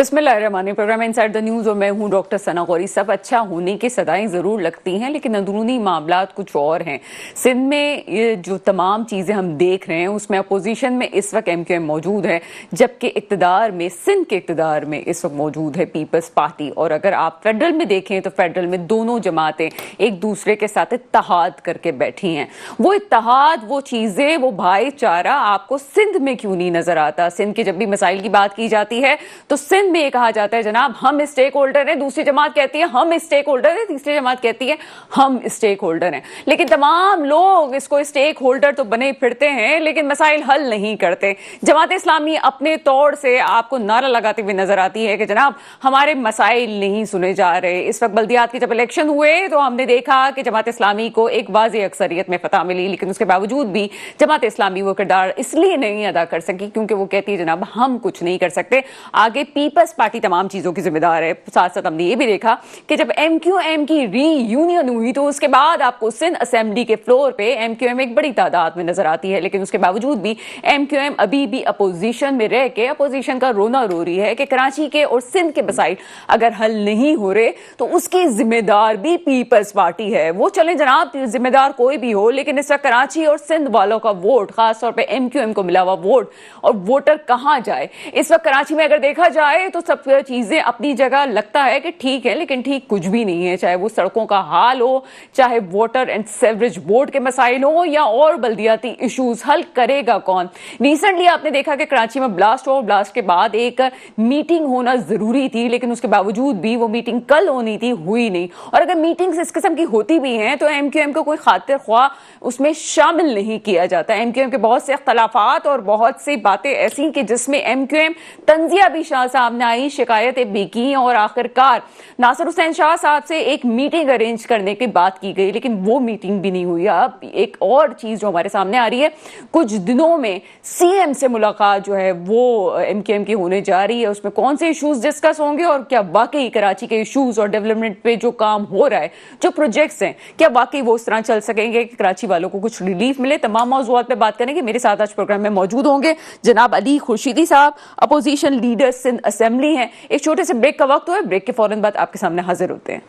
बिस्मिल्लाहिर्रहमानिर्रहीम। Programme inside the news और मैं हूं डॉक्टर सना गौरी। सब अच्छा होने की सदाएं ज़रूर लगती हैं, लेकिन अंदरूनी मामलात कुछ और हैं। सिंध में ये जो तमाम चीज़ें हम देख रहे हैं उसमें अपोजिशन में इस वक्त MQM मौजूद है, जबकि इक़्तिदार में, सिंध के इक़्तिदार में इस वक्त मौजूद है पीपल्स पार्टी। और अगर आप फेडरल में देखें तो फेडरल में दोनों जमातें एक दूसरे के साथ इत्तेहाद करके बैठी हैं। वो इत्तेहाद, वो चीज़ें, वो भाईचारा आपको सिंध में क्यों नहीं नजर आता? सिंध के जब भी मसाइल की बात की जाती है तो सिंध में ये कहा जाता है जनाब हम स्टेक होल्डर हैं, दूसरी जमात कहती है हम स्टेक होल्डर हैं, तीसरी जमात कहती है हम स्टेक होल्डर हैं। लेकिन तमाम लोग इसको स्टेक होल्डर तो बने फिरते हैं लेकिन मसाइल हल नहीं करते। जमात इस्लामी अपने तौर से आपको नारा लगाती हुई नजर आती है कि जनाब हमारे मसाइल नहीं सुने जा रहे। इस वक्त बल्दियात के जब इलेक्शन हुए तो हमने देखा कि जमात इस्लामी को एक वाज़ेह अक्सरियत में फतह मिली, लेकिन उसके बावजूद भी जमात इस्लामी वो किरदार इसलिए नहीं अदा कर सकी क्योंकि वो कहती है जनाब हम कुछ नहीं कर सकते, आगे पीपल्स पार्टी तमाम चीजों की जिम्मेदार है। साथ साथ हमने ये भी देखा कि जब MQM की रीयूनियन हुई तो उसके बाद आपको सिंध असेंबली के फ्लोर पे MQM एक बड़ी तादाद में नजर आती है, लेकिन उसके बावजूद भी MQM अभी भी अपोजिशन में रह के अपोजिशन का रोना रो रही है कि कराची के और सिंध के मसाइल अगर हल नहीं हो रहे तो उसकी जिम्मेदार भी पीपल्स पार्टी है। वो चले जनाब, जिम्मेदार कोई भी हो, लेकिन इस वक्त कराची और सिंध वालों का वोट, खासतौर पर MQM को मिला हुआ वोट और वोटर कहां जाए? इस वक्त कराची में अगर देखा जाए तो सब चीजें अपनी जगह लगता है कि ठीक है, लेकिन ठीक कुछ भी नहीं है। चाहे वो सड़कों का हाल हो, चाहे वाटर एंड सेवरेज बोर्ड के मसाइल हो, या और बल्दियाती इश्यूज, हल करेगा कौन? रिसेंटली आपने देखा कि कराची में ब्लास्ट हुआ, ब्लास्ट के बाद एक मीटिंग होना जरूरी थी, लेकिन उसके बावजूद भी वो मीटिंग कल होनी थी, हुई नहीं। और अगर मीटिंग्स इस किस्म की होती भी हैं तो MQM को कोई खातिर ख्वाह उसमें शामिल नहीं किया जाता। MQM के बहुत से इख्तलाफात और बहुत सी बातें ऐसी कि जिसमें MQM तंजिया भी शाह साहब ने आई, शिकायतें भी की और आखिरकार नासिर हुसैन शाह साहब से एक मीटिंग अरेंज करने की बात की गई, लेकिन वो मीटिंग भी नहीं हुई। अब एक और चीज जो हमारे सामने आ रही है, कुछ दिनों में CM से मुलाकात जो है वो MQM की होने जा रही है। उसमें कौन से इश्यूज डिस्कस होंगे और क्या वाकई कराची के इश्यूज और डेवलपमेंट पे जो काम हो रहा है, जो प्रोजेक्ट्स हैं, क्या वाकई वो उस तरह चल सकेंगे कि कराची वालों को कुछ रिलीफ मिले? तमाम मौजूआत पे बात करेंगे। मेरे साथ आज प्रोग्राम में मौजूद होंगे जनाब अली खुर्शीदी साहब, अपोजिशन लीडर सिंध असेंबली हैं। एक छोटे से ब्रेक का वक्त हुआ है, ब्रेक के फौरन बाद आपके सामने हाजिर होते हैं।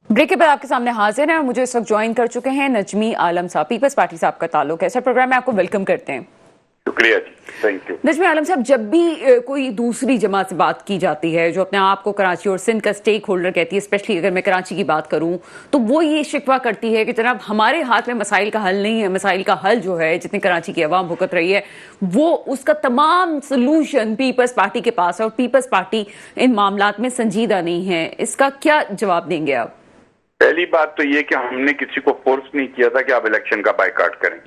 ब्रेक के बाद आपके सामने हाजिर हैं और मुझे इस वक्त ज्वाइन कर चुके हैं नजमी आलम साहब, पीपल्स पार्टी से आपका ताल्लुक है। सर, प्रोग्राम में आपको वेलकम करते हैं। शुक्रिया जी, थैंक यू। नजमी आलम साहब, जब भी कोई दूसरी जमात से बात की जाती है जो अपने आप को कराची और सिंध का स्टेक होल्डर कहती है, स्पेशली अगर मैं कराची की बात करूं, तो वो ये शिकवा करती है कि जनाब हमारे हाथ में मसाइल का हल नहीं है। मसाइल का हल जो है, जितनी कराची की आवाम भुगत रही है, वो उसका तमाम सोल्यूशन पीपल्स पार्टी के पास है और पीपल्स पार्टी इन मामलात में संजीदा नहीं है। इसका क्या जवाब देंगे आप? पहली बात तो ये कि हमने किसी को फोर्स नहीं किया था कि आप इलेक्शन का बायकॉट करें।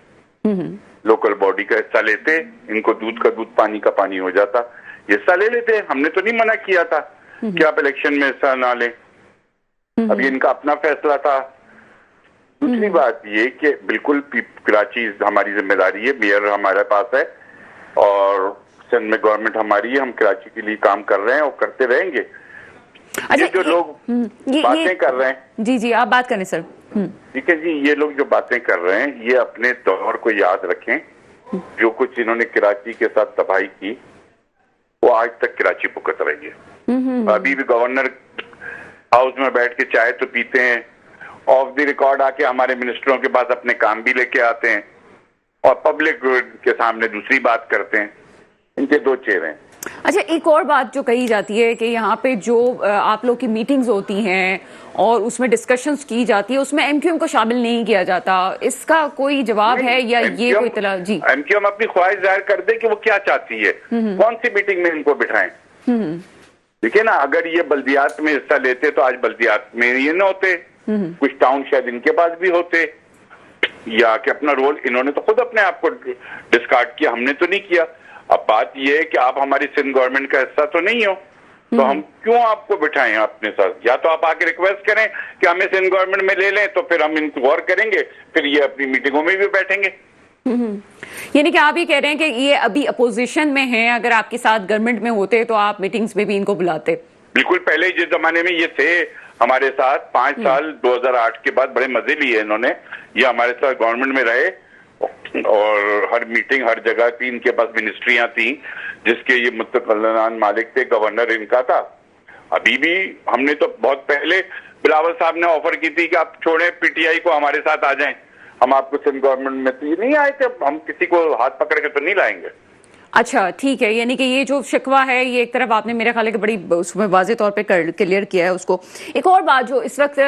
लोकल बॉडी का हिस्सा लेते, इनको दूध का दूध पानी का पानी हो जाता, हिस्सा ले लेते। हमने तो नहीं मना किया था कि आप इलेक्शन में हिस्सा ना लें। अब ये इनका अपना फैसला था। दूसरी बात ये कि बिल्कुल कराची हमारी जिम्मेदारी है, मेयर हमारे पास है और सिंध में गवर्नमेंट हमारी है। हम कराची के लिए काम कर रहे हैं और करते रहेंगे। ये जो लोग बातें कर रहे हैं, जी आप बात करें सर। ठीक है जी, ये लोग जो बातें कर रहे हैं ये अपने दौर को याद रखें। जो कुछ इन्होंने कराची के साथ तबाही की वो आज तक कराची भुगत रही है। अभी भी गवर्नर हाउस में बैठ के चाय तो पीते हैं, ऑफ द रिकॉर्ड आके हमारे मिनिस्टरों के पास अपने काम भी लेके आते हैं और पब्लिक के सामने दूसरी बात करते हैं। इनके दो चेहरे हैं। अच्छा, एक और बात जो कही जाती है कि यहाँ पे जो आप लोग की मीटिंग्स होती हैं और उसमें डिस्कशंस की जाती है, उसमें MQM को शामिल नहीं किया जाता। इसका कोई जवाब है या ये कोई तला? जी, MQM अपनी ख्वाहिश जाहिर कर दे कि वो क्या चाहती है, कौन सी मीटिंग में इनको बिठाएं। देखिए ना, अगर ये बल्दियात में हिस्सा लेते तो आज बल्दियात में ये न होते, कुछ टाउन शायद इनके पास भी होते, या कि अपना रोल इन्होंने तो खुद अपने आप को डिस्कार्ड किया, हमने तो नहीं किया। अब बात यह है कि आप हमारी सिंध गवर्नमेंट का हिस्सा तो नहीं हो, तो हम क्यों आपको बिठाएं अपने साथ? या तो आप आके रिक्वेस्ट करें कि हमें सिंध गवर्नमेंट में ले लें, तो फिर हम इनको गौर करेंगे, फिर ये अपनी मीटिंगों में भी बैठेंगे। यानी कि आप ये कह रहे हैं कि ये अभी अपोजिशन में हैं, अगर आपके साथ गवर्नमेंट में होते तो आप मीटिंग्स में भी इनको बुलाते? बिल्कुल, पहले जिस जमाने में ये थे हमारे साथ 5 साल 2008 के बाद बड़े मजे लिए इन्होंने, ये हमारे साथ गवर्नमेंट में रहे, और हर मीटिंग हर जगह थी, इनके पास मिनिस्ट्रियां थी जिसके ये मुत्तक़िल मालिक थे, गवर्नर इनका था। अभी भी हमने तो बहुत पहले बिलावल साहब ने ऑफर की थी कि आप छोड़ें पीटीआई को, हमारे साथ आ जाएं, हम आपको सिंध गवर्नमेंट में, तो ये नहीं आए थे। हम किसी को हाथ पकड़ के तो नहीं लाएंगे। अच्छा ठीक है, यानी कि ये जो शिकवा है ये एक तरफ आपने मेरे ख्याल है कि बड़ी उसमें वाज़ेह तौर पे क्लियर किया है उसको। एक और बात, जो इस वक्त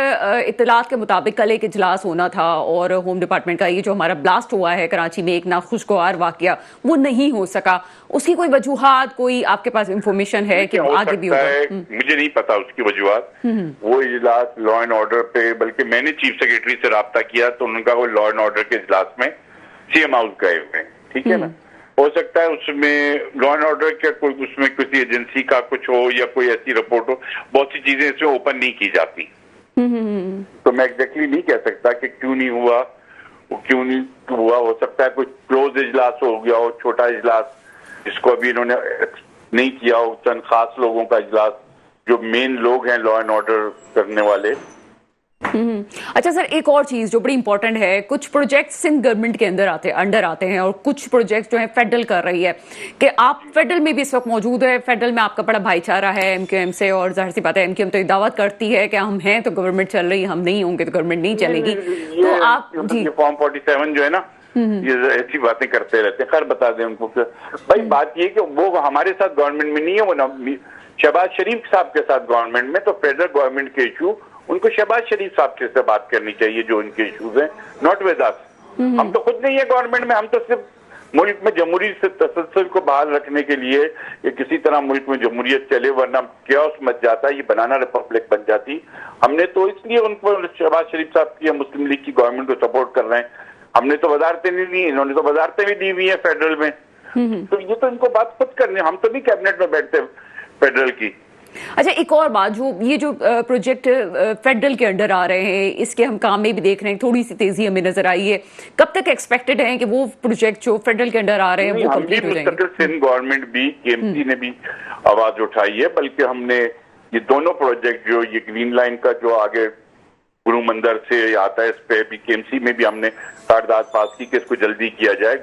इत्तलात के मुताबिक कल एक इजलास होना था और होम डिपार्टमेंट का ये जो हमारा ब्लास्ट हुआ है कराची में, एक नाखुशगवार वाकया, वो नहीं हो सका, उसकी कोई वजूहात, कोई आपके पास इंफॉर्मेशन है कि आगे भी होगा? मुझे नहीं पता उसकी वजूहात। वो इजलास लॉ एंड ऑर्डर पे, बल्कि मैंने चीफ सेक्रेटरी से राब्ता किया तो उन्होंने कहा वो लॉ एंड ऑर्डर के इजलास में सीएम हाउस गए हुए हैं, ठीक है ना। हो सकता है उसमें लॉ एंड ऑर्डर का कोई, उसमें किसी एजेंसी का कुछ हो या कोई ऐसी रिपोर्ट हो, बहुत सी चीजें इसमें ओपन नहीं की जाती। तो मैं एग्जैक्टली नहीं कह सकता कि क्यों नहीं हुआ, वो क्यों नहीं हुआ। हो सकता है कोई क्लोज इजलास हो गया हो, छोटा इजलास जिसको अभी इन्होंने नहीं किया हो, चंद खास लोगों का इजलास, जो मेन लोग हैं लॉ एंड ऑर्डर करने वाले। अच्छा सर, एक और चीज जो बड़ी इंपॉर्टेंट है, कुछ प्रोजेक्ट सिंध गवर्नमेंट के अंडर आते हैं और कुछ प्रोजेक्ट जो है फेडरल कर रही है, कि आप फेडरल में भी इस वक्त मौजूद है। फेडरल में आपका बड़ा भाईचारा है एमक्यूएम से, और जाहिर सी बात है एमक्यूएम तो दावत करती है कि हम हैं तो गवर्नमेंट चल रही, हम नहीं होंगे तो गवर्नमेंट नहीं चलेगी। तो आप जी फॉर्म 47 जो है ना, ये ऐसी बातें करते रहते हैं। खैर बता दें उनको भाई, बात ये कि वो हमारे साथ गवर्नमेंट में नहीं है, वो शहबाज शरीफ साहब के साथ गवर्नमेंट में। तो फेडरल गवर्नमेंट के इशू उनको शहबाज शरीफ साहब से बात करनी चाहिए, जो उनके इश्यूज हैं, नॉट विद अस। हम तो खुद नहीं है गवर्नमेंट में, हम तो सिर्फ मुल्क में जमहूरी तसलसल को बहाल रखने के लिए या किसी तरह मुल्क में जमहूरियत चले, वरना क्यास मच जाता, ये बनाना रिपब्लिक बन जाती। हमने तो इसलिए उनको, शहबाज शरीफ साहब की, मुस्लिम लीग की गवर्नमेंट को सपोर्ट कर रहे हैं। हमने तो वजारतें नहीं दी, इन्होंने तो वजारतें भी दी हुई है फेडरल में। तो ये तो इनको बात खुद करनी, हम तो नहीं कैबिनेट में बैठते फेडरल की। अच्छा, एक और बात, जो प्रोजेक्ट फेडरल के अंडर आ रहे हैं, इसके हम काम में भी देख रहे हैं, थोड़ी सी तेजी हमें नजर आई है। कब तक एक्सपेक्टेड है कि वो प्रोजेक्ट जो फेडरल के अंडर आ रहे हैं वो कंप्लीट हो जाएंगे? सिंध गवर्नमेंट भी, केएमसी ने भी आवाज उठाई है, बल्कि हमने ये दोनों प्रोजेक्ट, जो ये ग्रीन लाइन का जो आगे गुरु मंदिर से आता है, इस पे भी केएमसी में भी हमने करारदाद पास की कि इसको जल्दी किया जाए।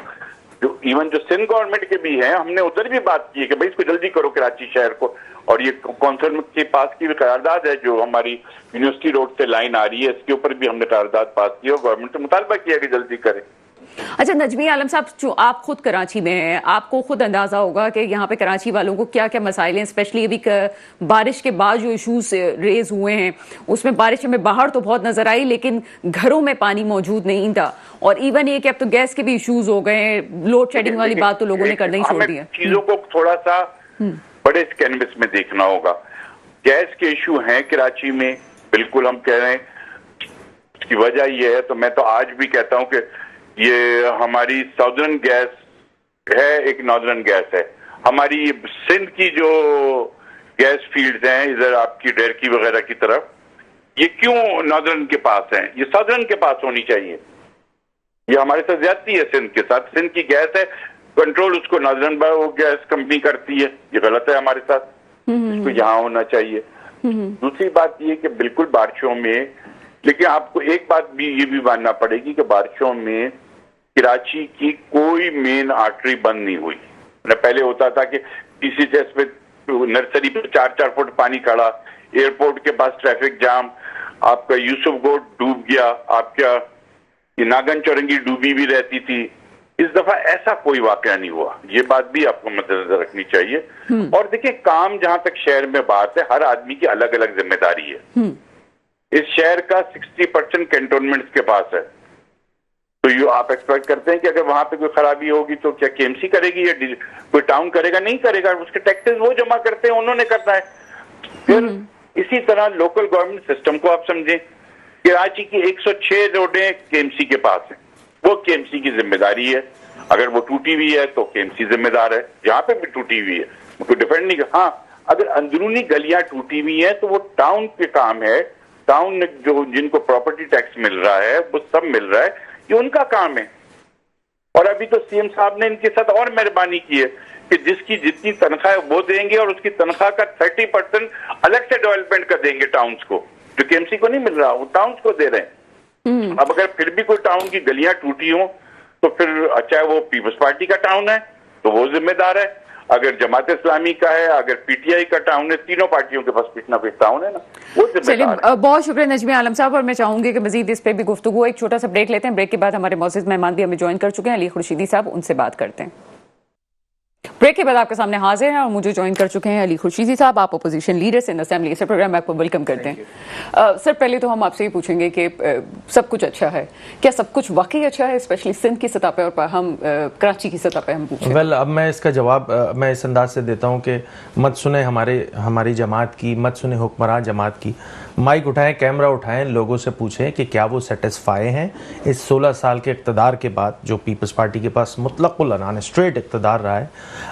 जो इवन जो सिंध गवर्नमेंट के भी हैं, हमने उधर भी बात की है कि भाई इसको जल्दी करो कराची शहर को। और ये कौंसिल के पास की भी करारदाद है, जो हमारी यूनिवर्सिटी रोड से लाइन आ रही है, इसके ऊपर भी हमने करारदाद पास की और गवर्नमेंट से मुतालबा किया कि जल्दी करें। अच्छा नजमी आलम साहब, जो आप खुद कराची में हैं, आपको खुद अंदाजा होगा कि यहाँ पे कराची वालों को क्या क्या मसाइल हैं, स्पेशली अभी बारिश के बाद जो इश्यूज रेज हुए हैं, उसमें बारिश में बाहर तो बहुत नजर आई, लेकिन घरों में पानी मौजूद नहीं था। और इवन ये कि अब तो गैस के भी इश्यूज हो गए हैं, लोड शेडिंग वाली बात तो लोगों ने करना ही छोड़ दिया। चीजों को थोड़ा सा बड़े कैनवस में देखना होगा। गैस के इशू हैं कराची में, बिल्कुल हम कह रहे हैं, इसकी वजह ये है, तो मैं तो आज भी कहता हूं कि ये हमारी साउदर्न गैस है, एक नॉर्दर्न गैस है। हमारी सिंध की जो गैस फील्ड्स हैं इधर आपकी डेरकी वगैरह की तरफ, ये क्यों नॉर्दर्न के पास है, ये साउदर्न के पास होनी चाहिए। ये हमारे साथ ज्यादती है सिंध के साथ। सिंध की गैस है, कंट्रोल उसको नॉर्दर्न गैस कंपनी करती है, ये गलत है हमारे साथ, इसको यहाँ होना चाहिए। दूसरी बात ये कि बिल्कुल बारिशों में, लेकिन आपको एक बात भी ये भी मानना पड़ेगी कि बारिशों में कराची की कोई मेन आर्टरी बंद नहीं हुई। पहले होता था कि पीसीसीएस पे नर्सरी पे 4-4 फुट पानी खड़ा, एयरपोर्ट के पास ट्रैफिक जाम, आपका यूसुफ गोड डूब गया, आपका नागन चौरंगी डूबी भी रहती थी। इस दफा ऐसा कोई वाकया नहीं हुआ, ये बात भी आपको मद्देनजर रखनी चाहिए। और देखिए, काम जहां तक शहर में बात है, हर आदमी की अलग अलग जिम्मेदारी है। इस शहर का 60% कैंटोनमेंट्स के पास है, तो ये आप एक्सपेक्ट करते हैं कि अगर वहां पे कोई खराबी होगी तो क्या केएमसी करेगी या कोई टाउन करेगा? नहीं करेगा। उसके टैक्सेस वो जमा करते हैं, उन्होंने करना है। फिर इसी तरह लोकल गवर्नमेंट सिस्टम को आप समझें, कराची की 106 रोडें केएमसी के पास है, वो केएमसी की जिम्मेदारी है। अगर वो टूटी हुई है तो केएमसी जिम्मेदार है, जहां पे भी टूटी हुई है उसको डिफेंड नहीं कर। हाँ, अगर अंदरूनी गलियां टूटी हुई है तो वो टाउन के काम है, टाउन में जो जिनको प्रॉपर्टी टैक्स मिल रहा है वो सब मिल रहा है, ये उनका काम है। और अभी तो सीएम साहब ने इनके साथ और मेहरबानी की है कि जिसकी जितनी तनख्वाह है वो देंगे और उसकी तनख्वाह का 30% अलग से डेवलपमेंट कर देंगे टाउन्स को, जो केएमसी को नहीं मिल रहा, वो टाउन्स को दे रहे हैं। अब अगर फिर भी कोई टाउन की गलियां टूटी हो तो फिर चाहे वो पीपल्स पार्टी का टाउन है तो वो जिम्मेदार है, अगर जमात इस्लामी का है, अगर पीटीआई का टाउन है, तीनों पार्टियों के पास पिछना पिछ टाउन है ना, वो जिम्मेदार है। बहुत शुक्रिया नजमी आलम साहब, और मैं चाहूंगी कि मजीद इस पे भी गुफ्तगू। एक छोटा सा ब्रेक लेते हैं, ब्रेक के बाद हमारे मौजूद मेहमान भी हमें ज्वाइन कर चुके हैं, अली खुर्शीदी साहब, उनसे बात करते हैं। ब्रेक के बाद आपके सामने हाजिर हैं और मुझे ज्वाइन कर चुके हैं अली खुर्शीदी साहब, आप अपोजिशन लीडर्स इन असेंबली। इस प्रोग्राम में आपको वेलकम करते हैं। सर, पहले तो हम आपसे ये पूछेंगे कि सब कुछ अच्छा है, क्या सब कुछ वाकई अच्छा है, स्पेशली सिंध की सतह पे, और हम कराची की सतह पे हम पूछें? वेल, अब मैं इसका जवाब मैं इस अंदाज से देता हूँ कि मत सुने हमारी जमात की, मत सुने हुक्मरान जमात की। माइक उठाएं, कैमरा उठाएं, लोगों से पूछें कि क्या वो सेटिस्फाई हैं इस 16 साल के इक़्तिदार के बाद जो पीपल्स पार्टी के पास मुतलक़ुल अनान स्ट्रेट इक़्तिदार रहा है।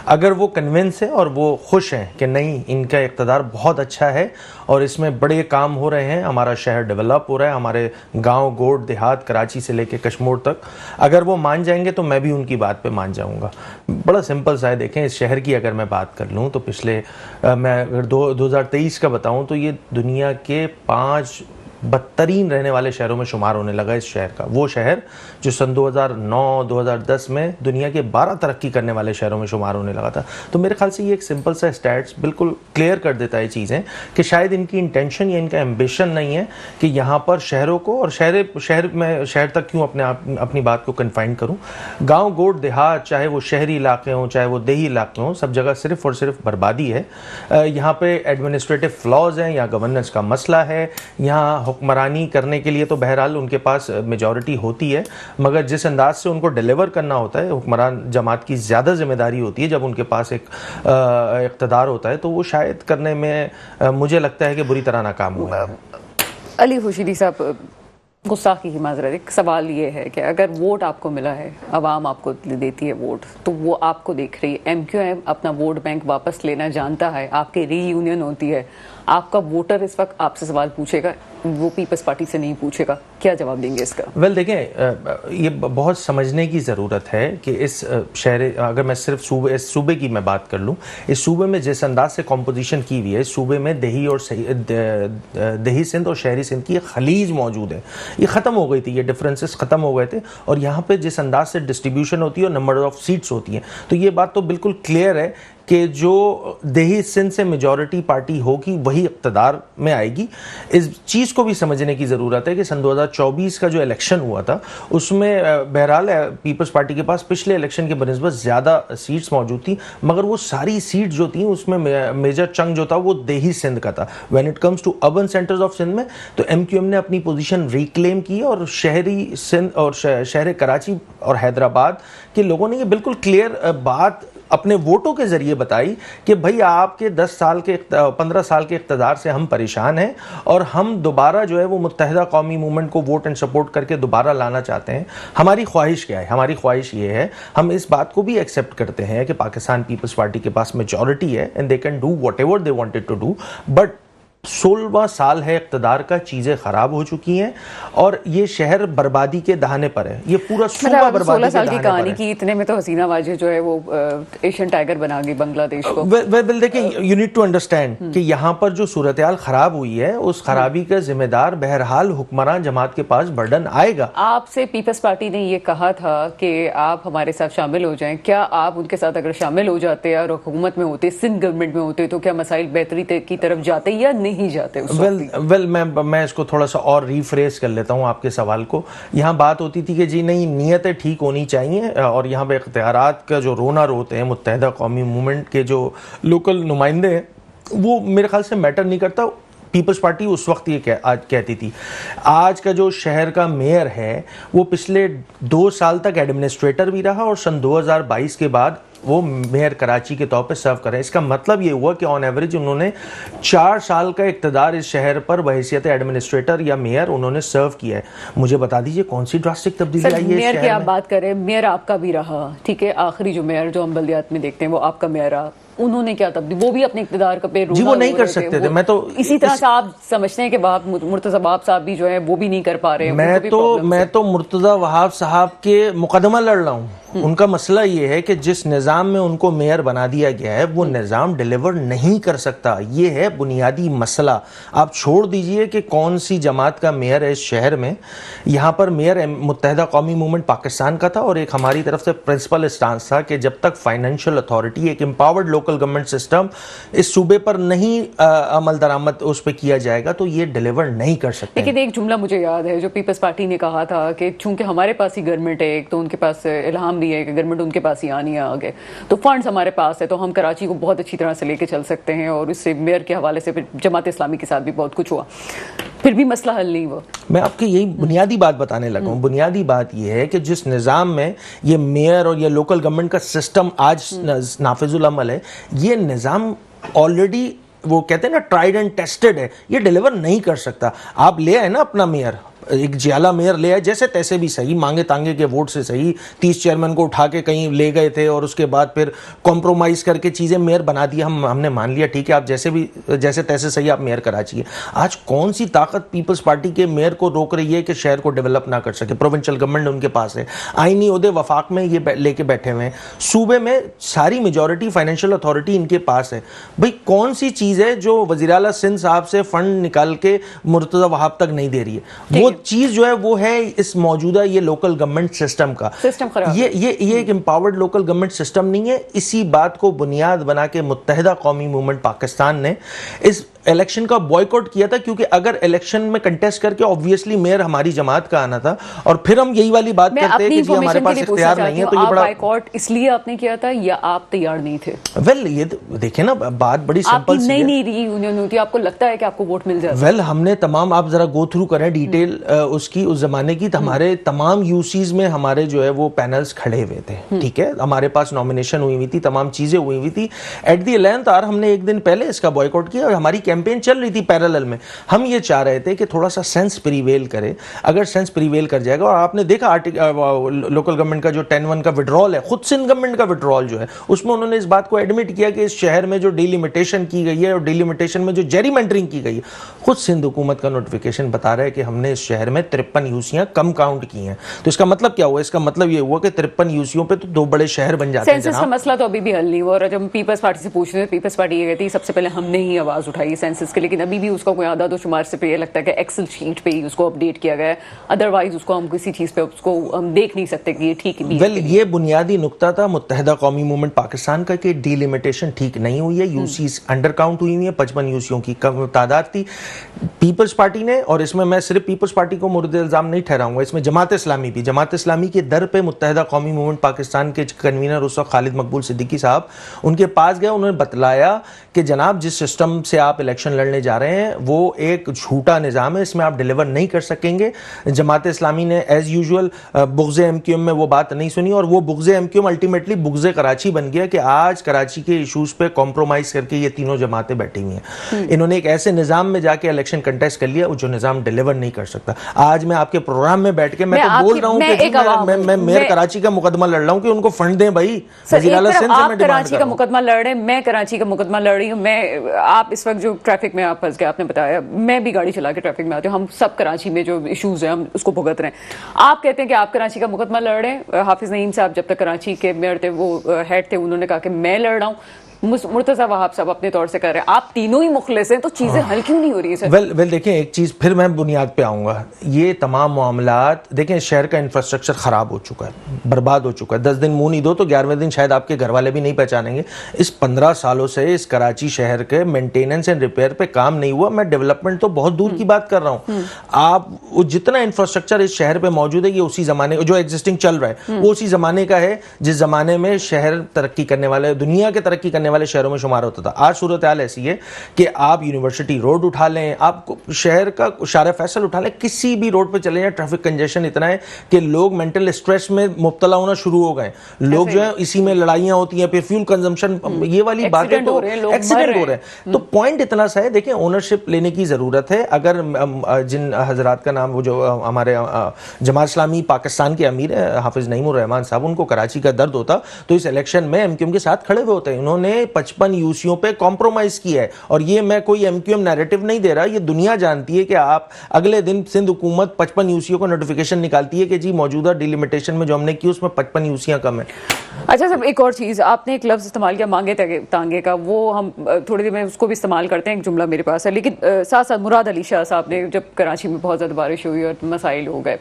अगर वो कन्विंस है और वो खुश हैं कि नहीं, इनका इक़्तिदार बहुत अच्छा है और इसमें बड़े काम हो रहे हैं, हमारा शहर डेवलप हो रहा है, हमारे गांव गोड देहात कराची से लेकर कश्मीर तक, अगर वो मान जाएंगे तो मैं भी उनकी बात पे मान जाऊंगा। बड़ा सिंपल सा है। देखें, इस शहर की अगर मैं बात कर लूँ तो पिछले मैं अगर 2023 का बताऊँ तो ये दुनिया के 5 बदतरीन रहने वाले शहरों में शुमार होने लगा इस शहर का। वो शहर जो सन 2009-2010 में दुनिया के 12 तरक्की करने वाले शहरों में शुमार होने लगा था। तो मेरे ख्याल से ये एक सिंपल सा स्टैट्स बिल्कुल क्लियर कर देता है चीज़ें कि शायद इनकी इंटेंशन या इनका एम्बिशन नहीं है कि यहाँ पर शहरों को, और शहर तक क्यों अपनी बात को कन्फाइन करूँ, गाँव गोड देहात, चाहे वो शहरी इलाके हों चाहे वो देही इलाके हों, सब जगह सिर्फ और सिर्फ बर्बादी है। यहाँ पे एडमिनिस्ट्रेटिव फ्लॉज हैं, यहाँ गवर्नेंस का मसला है, यहाँ हुक्मरानी करने के लिए तो बहरहाल उनके पास मेजॉरिटी होती है, मगर जिस अंदाज से उनको डिलीवर करना होता है, हुक्मरान जमात की ज़्यादा जिम्मेदारी होती है जब उनके पास एक इक़्तिदार होता है, तो वो शायद करने में मुझे लगता है कि बुरी तरह नाकाम हुआ है। अली खुर्शीदी साहब, गुस्ताखी की माजरत, एक सवाल ये है कि अगर वोट आपको मिला है, आवाम आपको देती है वोट, तो वो आपको देख रही है, MQM अपना वोट बैंक वापस लेना जानता है, आपकी रीयूनियन होती है, आपका वोटर इस वक्त आपसे सवाल पूछेगा, वो पीपल्स पार्टी से नहीं पूछेगा, क्या जवाब देंगे इसका? वेल, देखें, ये बहुत समझने की ज़रूरत है कि इस शहर, अगर मैं सिर्फ इस सूबे की मैं बात कर लूँ, इस सूबे में जिस अंदाज से कॉम्पोजिशन की हुई है, इस सूबे में देही सिंध और शहरी सिंध की खलीज मौजूद है। ये ख़त्म हो गई थी, ये डिफरेंसेस ख़त्म हो गए थे, और यहाँ पे जिस अंदाज से डिस्ट्रीब्यूशन होती है और नंबर ऑफ सीट्स होती हैं, तो ये बात तो बिल्कुल क्लियर है कि जो देही सिंध से मेजॉरिटी पार्टी होगी वही इक़्तिदार में आएगी। इस चीज़ को भी समझने की ज़रूरत है कि सन 2024 का जो इलेक्शन हुआ था उसमें बहरहाल पीपल्स पार्टी के पास पिछले इलेक्शन के बनिस्बत ज़्यादा सीट्स मौजूद थी, मगर वो सारी सीट जो थी उसमें मेजर चंक जो था वो देही सिंध का था। When it comes to urban centres of Sindh में तो MQM ने अपनी पोजीशन रिक्लेम की और शहरी सिंध और शहर कराची और हैदराबाद के लोगों ने ये बिल्कुल क्लियर बात अपने वोटों के जरिए बताई कि भाई आपके 15 साल के इक़्तिदार से हम परेशान हैं और हम दोबारा जो है वो मुत्तहिदा कौमी मूवमेंट को वोट एंड सपोर्ट करके दोबारा लाना चाहते हैं। हमारी ख्वाहिश क्या है? हमारी ख्वाहिश ये है, हम इस बात को भी एक्सेप्ट करते हैं कि पाकिस्तान पीपल्स पार्टी के पास मेजॉरिटी है and they can do whatever they wanted to do, but 16वां साल है इक़्तिदार का, चीज़ें ख़राब हो चुकी हैं और ये शहर बर्बादी के दहाने पर है। ये पूरा सूबा बर्बादी के दहाने पर है। 16 साल की कहानी की, इतने में तो हसीना वाजिद जो है वो एशियन टाइगर बना गई बांग्लादेश को। वेल, देखिए, यू नीड टू अंडरस्टैंड कि यहाँ पर जो सूरत-ए-हाल ख़राब हुई है उस खराबी का जिम्मेदार बहरहाल हुक्मरान जमात के पास बर्डन आएगा। आपसे पीपल्स पार्टी ने ये कहा था कि आप हमारे साथ शामिल हो जाएं, क्या आप उनके साथ अगर शामिल हो जाते और हुकूमत में होते, सिंध गवर्नमेंट में होते, तो क्या मसाइल बेहतरी की तरफ जाते या नहीं जाते? वेल, मैं इसको थोड़ा सा और रीफ्रेस कर लेता हूँ आपके सवाल को। यहाँ बात होती थी कि जी नहीं, नीयतें ठीक होनी चाहिए, और यहाँ पे इख्तियारात का जो रोना रोते हैं मुत्तहिदा कौमी मूवमेंट के जो लोकल नुमाइंदे हैं, वो मेरे ख्याल से मैटर नहीं करता। पीपल्स पार्टी उस वक्त ये आज कहती थी। आज का जो शहर का मेयर है वो पिछले 2 साल तक एडमिनिस्ट्रेटर भी रहा और सन 2022 के बाद वो मेयर कराची के तौर पे सर्व कर रहे हैं। इसका मतलब ये हुआ कि ऑन एवरेज उन्होंने 4 साल का इक़्तिदार इस शहर पर बहैसियत एडमिनिस्ट्रेटर या मेयर उन्होंने सर्व किया है। मुझे बता दीजिए कौन सी ड्रास्टिक तब्दीली आई है? मेयर की आप बात करें, मेयर आपका भी रहा, ठीक है, आखिरी जो मेयर जो हम बल्दियात में देखते हैं वो आपका मेयर रहा, उन्होंने क्या तब्दील, वो भी अपने इक़्तिदार का पे जी वो नहीं कर सकते थे। मैं तो इसी तरह से आप समझते हैं कि मुर्तज़ा वहाब साहब भी जो है वो भी नहीं कर पा रहे हैं। मैं तो मुर्तज़ा वहाब साहब के मुकदमा लड़ रहा हूँ। उनका मसला ये है कि जिस निज़ाम में उनको मेयर बना दिया गया है वो निज़ाम डिलीवर नहीं कर सकता। ये है बुनियादी मसला। आप छोड़ दीजिए कि कौन सी जमात का मेयर है इस शहर में। यहाँ पर मेयर मुत्तहिदा कौमी मूवमेंट पाकिस्तान का था और एक हमारी तरफ से प्रिंसिपल स्टांस था कि जब तक फाइनेंशियल अथॉरिटी, एक एम्पावर्ड लोकल गवर्नमेंट सिस्टम इस सूबे पर नहीं अमल दरामद उस पर किया जाएगा तो ये डिलीवर नहीं कर सकते। लेकिन एक जुमला मुझे याद है जो पीपल्स पार्टी ने कहा था कि चूंकि हमारे पास ही गवर्नमेंट है, एक तो उनके पास इल्हाम भी है कि गवर्नमेंट उनके पास ही आनी है आगे, तो फंड्स हमारे पास है तो हम कराची को बहुत अच्छी तरह से लेके चल सकते हैं। और इससे मेयर के हवाले से फिर जमात इस्लामी के साथ भी बहुत कुछ हुआ, फिर भी मसला हल नहीं हुआ। मैं आपकी यही बुनियादी बात बताने लगा हूँ। बुनियादी बात यह है कि जिस निज़ाम में ये मेयर और ये लोकल गवर्नमेंट का सिस्टम आज नाफिजुल अमल है, ये निज़ाम ऑलरेडी वो कहते हैं ना ट्राइड एंड टेस्टेड है, ये डिलीवर नहीं कर सकता। आप ले आए ना अपना मेयर, एक जियाला मेयर ले आए, जैसे तैसे भी सही, मांगे तांगे के वोट से सही, 30 चेयरमैन को उठा के कहीं ले गए थे और उसके बाद फिर कॉम्प्रोमाइज़ करके चीज़ें मेयर बना दी। हमने मान लिया ठीक है, आप जैसे तैसे सही आप मेयर कराची है। आज कौन सी ताकत पीपल्स पार्टी के मेयर को रोक रही है कि शहर को डेवलप ना कर सके? प्रोविंशियल गवर्नमेंट उनके पास है, आईनी ओहदे वफाक में ये लेके बैठे हुए हैं, सूबे में सारी मेजॉरिटी फाइनेंशियल अथॉरिटी इनके पास है। भाई कौन सी चीज़ है जो वज़ीर आला सिंध साहब से फंड निकाल के मुर्तज़ा वहाब तक नहीं दे रही है? वो चीज जो है वो है इस मौजूदा ये लोकल गवर्नमेंट सिस्टम का सिस्टम खराब। ये एक एम्पावर्ड लोकल गवर्नमेंट सिस्टम नहीं है। इसी बात को बुनियाद बना के मुत्तहिदा कौमी मूवमेंट पाकिस्तान ने इस इलेक्शन का बॉयकॉट किया था, क्योंकि अगर इलेक्शन में कंटेस्ट करके ऑब्वियसली मेयर हमारी जमात का आना था और फिर हम यही वाली बात करते हैं कि जी हमारे पास इख्तियार नहीं है, तो ये बड़ा बॉयकॉट इसलिए आपने किया था या आप तैयार नहीं थे? वेल ये देखिए ना, बात बड़ी सिंपल सी है। नहीं रीयूनियन होती, आपको लगता है कि आपको वोट मिल जाए? वेल हमने तमाम, आप जरा गो थ्रू करें डिटेल उसकी, उस जमाने की, हमारे तमाम यूसीज में हमारे जो है वो पैनल्स खड़े हुए थे, ठीक है, हमारे पास नॉमिनेशन हुई हुई थी, तमाम चीजें हुई हुई थी। एट दी 11th आवर हमने एक दिन पहले इसका बॉयकॉट किया और हमारी कैंपेन चल रही थी पैरेलल में। हम ये चाह रहे थे कि थोड़ा सा सेंस प्रिवेल करे। अगर सेंस प्रिवेल कर जाएगा, और आपने देखा लोकल गवर्नमेंट का जो 10-1 का विड्रॉल है, खुद सिंध गवर्नमेंट का विड्रॉल जो है, उसमें उन्होंने इस बात को एडमिट किया कि इस शहर में जो डिलिमिटेशन की गई है और डिलिमिटेशन में जो जेरीमेंटरिंग की गई है, खुद सिंध हुकूमत का नोटिफिकेशन बता रहा है कि हमने इस शहर में 53 यूसियां कम काउंट की हैं। तो इसका मतलब क्या हुआ? इसका मतलब ये हुआ कि 53 यूसियों पे तो 2 बड़े शहर बन जाते हैं। सेंसस का मसला तो अभी भी हल नहीं हुआ, और जब हम पीपल्स पार्टी से पूछ रहे थे, पीपल्स पार्टी ये कहती है सबसे पहले हमने ही आवाज उठाई सेंसस के, लेकिन अभी भी उसका कोई आधा तो शुमार से ये लगता है कि एक्सेल शीट पे ही उसको अपडेट किया गया है, अदरवाइज उसको हम किसी चीज पे उसको हम देख नहीं सकते कि ये ठीक है। वेल ये बुनियादी नुकता था मुत्तहिदा कौमी मूवमेंट पाकिस्तान का कि डिलिमिटेशन ठीक नहीं हुई है, यूसीज अंडर काउंट हुई है, 55 यूसियों की कम तादाद थी। पीपल्स पार्टी ने, और इसमें मैं सिर्फ पीपल्स पार्टी को मुर्द इल्जाम नहीं ठहराऊंगा, इसमें जमात इस्लामी भी, जमात इस्लामी के दर पे मुत्तहिदा कौमी मूवमेंट पाकिस्तान के कन्वीनर उस वक्त खालिद मकबूल सिद्दीकी साहब उनके पास गए। उन्होंने बतलाया कि जनाब जिस सिस्टम से आप इलेक्शन लड़ने जा रहे हैं वो एक झूठा निज़ाम है, इसमें आप डिलीवर नहीं कर सकेंगे। जमात इस्लामी ने एज यूजुअल बुग़्ज़े एमक्यूएम में वो बात नहीं सुनी, और वो बुग़्ज़े एमक्यूएम अल्टीमेटली बुग़्ज़े कराची बन गया कि आज कराची के इशूज़ पे कॉम्प्रोमाइज़ करके ये तीनों जमातें बैठी हुई हैं। इन्होंने एक ऐसे निज़ाम में जाके इलेक्शन कंटेस्ट कर लिया जो निज़ाम डिलीवर नहीं कर सकता। आज मैं आपके प्रोग्राम में बैठ के मैं तो बोल रहा हूँ कि मैं मेयर कराची का मुकदमा लड़ रहा हूँ कि उनको फंड दें भाई। आप कराची का मुकदमा लड़ रहे हैं, मैं कराची का मुकदमा लड़ रही हूँ। मैं आप इस वक्त जो ट्रैफिक में आप फंस गए, आपने बताया, मैं भी गाड़ी चला के ट्रैफिक में आती हूँ, हम सब कराची में जो इश्यूज हैं हम उसको भुगत रहे हैं। आप कहते हैं कि आप कराची का मुकदमा लड़ रहे हैं। हाफिज नईम साहब जब तक कराची के मेयर थे, वो हेड थे, उन्होंने कहा कि मैं लड़ रहा हूँ। मुर्तज़ा वहाब साहब अपने तौर से कर रहे हैं, आप तीनों ही मुखलिस हैं, तो चीजें हल क्यों नहीं हो रही है? वेल देखिए एक चीज फिर मैं बुनियाद पे आऊंगा। ये तमाम मामलात देखें, शहर का इंफ्रास्ट्रक्चर खराब हो चुका है, बर्बाद हो चुका है। 10 दिन मुंह नहीं दो तो 11वें दिन शायद आपके घर वाले भी नहीं पहचानेंगे। इस 15 सालों से इस कराची शहर के मेंटेनेंस एंड रिपेयर पे काम नहीं हुआ। मैं डेवलपमेंट तो बहुत दूर की बात कर रहा हूँ। आप जितना इंफ्रास्ट्रक्चर इस शहर पे मौजूद है, ये उसी जमाने जो एग्जिस्टिंग चल रहा है वो उसी जमाने का है जिस जमाने में शहर तरक्की करने वाले, दुनिया के तरक्की करने वाले शहरों में शुमार होता था। आज सूरत हाल ऐसी है कि आप यूनिवर्सिटी रोड उठा लें, आप शहर का शारे फैसल उठा लें, किसी भी रोड पे चले जाएं, ट्रैफिक कंजेशन इतना है कि लोग मेंटल स्ट्रेस में मुब्तला होना शुरू हो गए। लोग जो है इसी में लड़ाइयां होती हैं, फिर फ्यूल कंजम्पशन, ये वाली बातें, तो एक्सीडेंट हो रहे हैं। तो पॉइंट इतना सा है, देखिए ओनरशिप लेने की जरूरत है। अगर जिन हजरात का नाम, वो जो हमारे जमात इस्लामी पाकिस्तान के अमीर है हाफिज नईमुर रहमान साहब, उनको कराची का दर्द होता तो इस इलेक्शन में एमक्यूएम के साथ खड़े हुए होते हैं। उन्होंने ने 55 यूसीओं पे कॉम्प्रोमाइज किया है। और ये मैं कोई एमक्यूएम नैरेटिव नहीं दे रहा, ये दुनिया जानती है कि आप अगले दिन सिंध हुकूमत 55 यूसीओ का नोटिफिकेशन निकालती है कि जी मौजूदा डिलिमिटेशन में जो हमने की उसमें 55 यूसीयां कम है। अच्छा साहब, एक और चीज़, आपने एक लफ्ज़ इस्तेमाल किया मांगे तांगे का, वो हम थोड़ी देर में उसको भी इस्तेमाल करते हैं, एक जुमला मेरे पास है, लेकिन साथ साथ मुराद अली शाह साहब ने जब कराची में बहुत ज़्यादा बारिश हुई और मसाइल हो गए,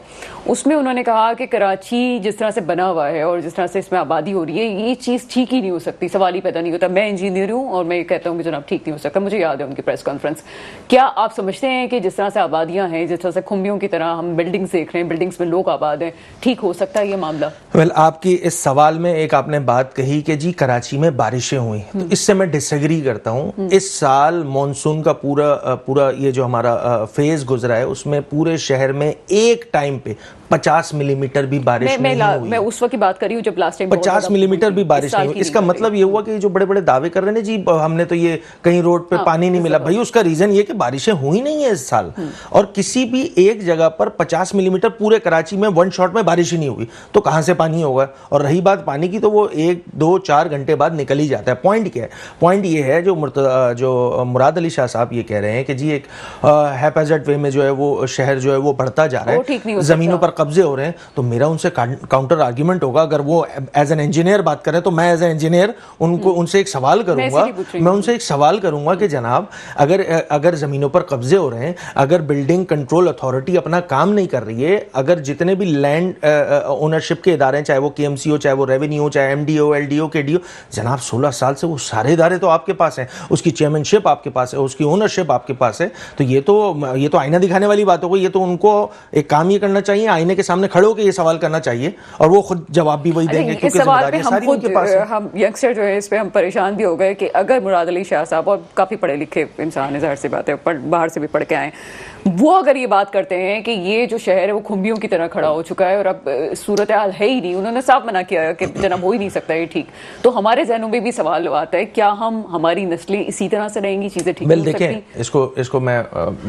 उसमें उन्होंने कहा कि कराची जिस तरह से बना हुआ है और जिस तरह से इसमें आबादी हो रही है, ये चीज़ ठीक ही नहीं हो सकती, सवाल ही पैदा नहीं होता। मैं इंजीनियर हूँ और मैं कहता हूँ कि जनाब ठीक नहीं हो सकता। मुझे याद है उनकी प्रेस कॉन्फ्रेंस। क्या आप समझते हैं कि जिस तरह से आबादियाँ हैं, जिस तरह से खुम्बियों की तरह हम बिल्डिंग्स देख रहे हैं, बिल्डिंग्स में लोग आबाद हैं, ठीक हो सकता है ये मामला? वेल, आपकी इस सवाल में एक आपने बात कही कि जी कराची में बारिशें हुई, तो इससे मैं डिसएग्री करता हूँ। इस साल मॉनसून का पूरा ये जो हमारा फेज गुजरा है उसमें पूरे शहर में एक टाइम पे 50 मिलीमीटर भी बारिश नहीं हुई। मैं उस वक्त की बात कर रही हूँ जब लास्ट टाइम 50 मिलीमीटर भी बारिश नहीं हुई। इसका मतलब ये हुआ कि जो बड़े बड़े दावे कर रहे हैं जी हमने तो ये कहीं रोड पे पानी नहीं मिला, भाई उसका रीजन ये कि बारिशें हुई नहीं है इस साल। और किसी भी एक जगह पर 50 मिलीमीटर पूरे कराची में वन शॉट में बारिश ही नहीं हुई, तो कहां से पानी होगा? और रही बात पानी की, तो वो 1, 2, 4 घंटे बाद निकल ही जाता है। पॉइंट क्या है? पॉइंट ये है जो मुराद अली शाह साहब ये कह रहे हैं कि जी एक हैपहैज़र्ड वे में जो है वो शहर जो है वो बढ़ता जा रहा है, जमीनों पर कब्जे हो रहे हैं, तो मेरा उनसे काउंटर आर्ग्यूमेंट होगा, अगर वो एज एन इंजीनियर बात करें तो मैं एज एन इंजीनियर उनसे एक सवाल करूंगा, मैं उनसे एक सवाल करूंगा कि जनाब अगर जमीनों पर कब्जे हो रहे हैं, अगर बिल्डिंग कंट्रोल अथॉरिटी अपना काम नहीं कर रही है, अगर जितने भी लैंड ओनरशिप के इदारे हैं, चाहे वो केएमसी हो, चाहे वो रेवेन्यू हो, चाहे एमडीओ, एलडीओ, केडीओ, जनाब 16 साल से वो सारे इदारे तो आपके पास हैं, उसकी चेयरमैनशिप आपके पास है, उसकी ओनरशिप आपके पास है, तो ये तो आईना दिखाने वाली बात हो गई। ये तो उनको एक काम ये करना चाहिए, आईने के सामने खड़े होकर ये सवाल करना चाहिए और वो खुद जवाब भी वही देंगे, क्योंकि जिम्मेदारियां सारी उनके पास है। हम यंगस्टर जो है इस पे हम परेशान भी हो गए कि अगर मुराद अली शाह साहब, और काफी पढ़े लिखे इंसान है, जाहिर सी बात है, बाहर से भी पढ़ के आए, वो अगर ये बात करते हैं कि ये जो शहर है वो खुम्बियों की तरह खड़ा हो चुका है और अब सूरत हाल है ही नहीं, उन्होंने साफ मना किया कि जनाब हो ही नहीं सकता ये ठीक, तो हमारे जहनों में भी सवाल आता है क्या हमारी नस्लें इसी तरह से रहेंगी, चीजें ठीक नहीं हो सकती? इसको मैं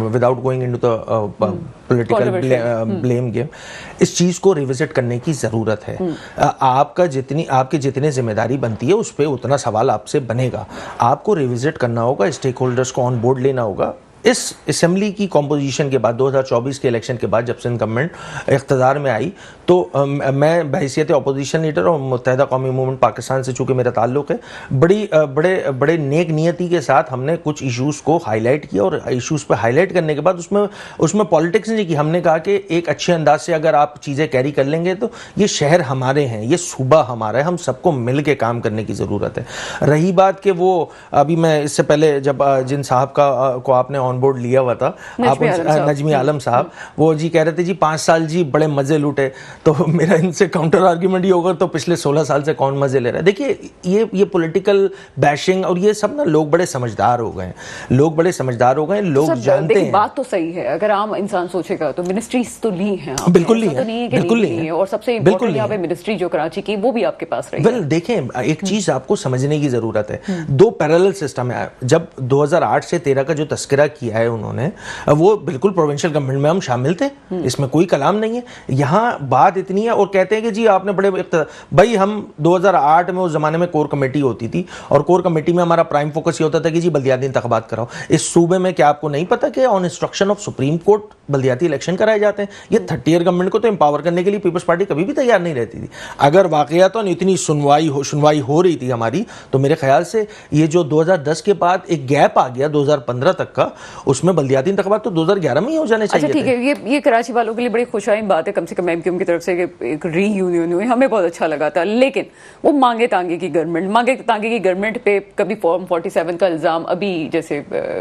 without going into the political blame game, इस चीज को रिविजिट करने की जरूरत है। आपकी जितनी जिम्मेदारी बनती है उस पर उतना सवाल आपसे बनेगा, आपको रिविजिट करना होगा, स्टेक होल्डर्स को ऑन बोर्ड लेना होगा। इस असेंबली की कॉम्पोजिशन के बाद 2024 के इलेक्शन के बाद जब सिंध गवर्नमेंट इख्तियार में आई, तो मैं बहैसियत अपोजिशन लीडर और मुत्तहिदा कौमी मूवमेंट पाकिस्तान से चूँकि मेरा ताल्लुक है, बड़े नेक नियति के साथ हमने कुछ इशूज़ को हाईलाइट किया और इशूज़ पे हाईलाइट करने के बाद उसमें पॉलिटिक्स नहीं की। हमने कहा कि एक अच्छे अंदाज से अगर आप चीज़ें कैरी कर लेंगे तो ये शहर हमारे हैं, ये सूबा हमारा है, हम सबको मिल के काम करने की ज़रूरत है। रही बात कि वो अभी मैं इससे पहले जब जिन साहब को आपने ऑन बोर्ड लिया हुआ था, नजमी आलम साहब, वो जी कह रहे थे जी 5 साल जी बड़े मजे लूटे, तो मेरा इनसे काउंटर आर्ग्यूमेंट ये होगा तो पिछले 16 साल से कौन मजे ले रहा है? देखिए ये पॉलिटिकल बैशिंग और ये सब ना, लोग बड़े समझदार हो गए, लोग जानते हैं। बात तो सही है, अगर आम इंसान सोचेगा तो मिनिस्ट्रीज तो ली हैं, बिल्कुल ली है, बिल्कुल ली है, और सबसे इम्पोर्टेंट यहाँ पे मिनिस्ट्री जो कराची की वो भी आपके पास रही है। देखें, एक चीज आपको समझने की जरूरत है, 2 पैरेलल सिस्टम है। जब 2008 से 13 का जो तस्करा किया है उन्होंने, वो बिल्कुल प्रोविंशियल गवर्नमेंट में हम शामिल थे, इसमें कोई कलाम नहीं है। यहाँ बात इतनी है, और कहते हैं कि जी आपने भाई हम 2008 में उस जमाने में कोर कमेटी होती थी और कोर कमेटी में हमारा प्राइम फोकस ये होता था कि जी बल्दियाती इंतखाबात कराओ इस सूबे में। क्या आपको नहीं पता कि on instruction of supreme court बल्दियाती इलेक्शन कराए जाते हैं? ये 30 ईयर गवर्नमेंट को तो एम्पावर करने के लिए पीपल्स पार्टी कभी भी तैयार नहीं रहती थी। अगर वाकयातन इतनी सुनवाई हो रही थी हमारी, तो मेरे ख्याल से ये जो 2010 के बाद एक गैप आ गया 2015 तक का, उसमें बल्दियाती इंतखाबात तो 2011 में ही हो जाने चाहिए। अच्छा ठीक है, ये कराची वालों के लिए बड़ी खुशाइन बात है, कम से कम एमक्यूएम की तरफ से एक रीयूनियन हुई, हमें बहुत अच्छा लगा था। लेकिन वो मांगे तांगे की गवर्नमेंट पे कभी फॉर्म 47 का इल्ज़ाम, अभी जैसे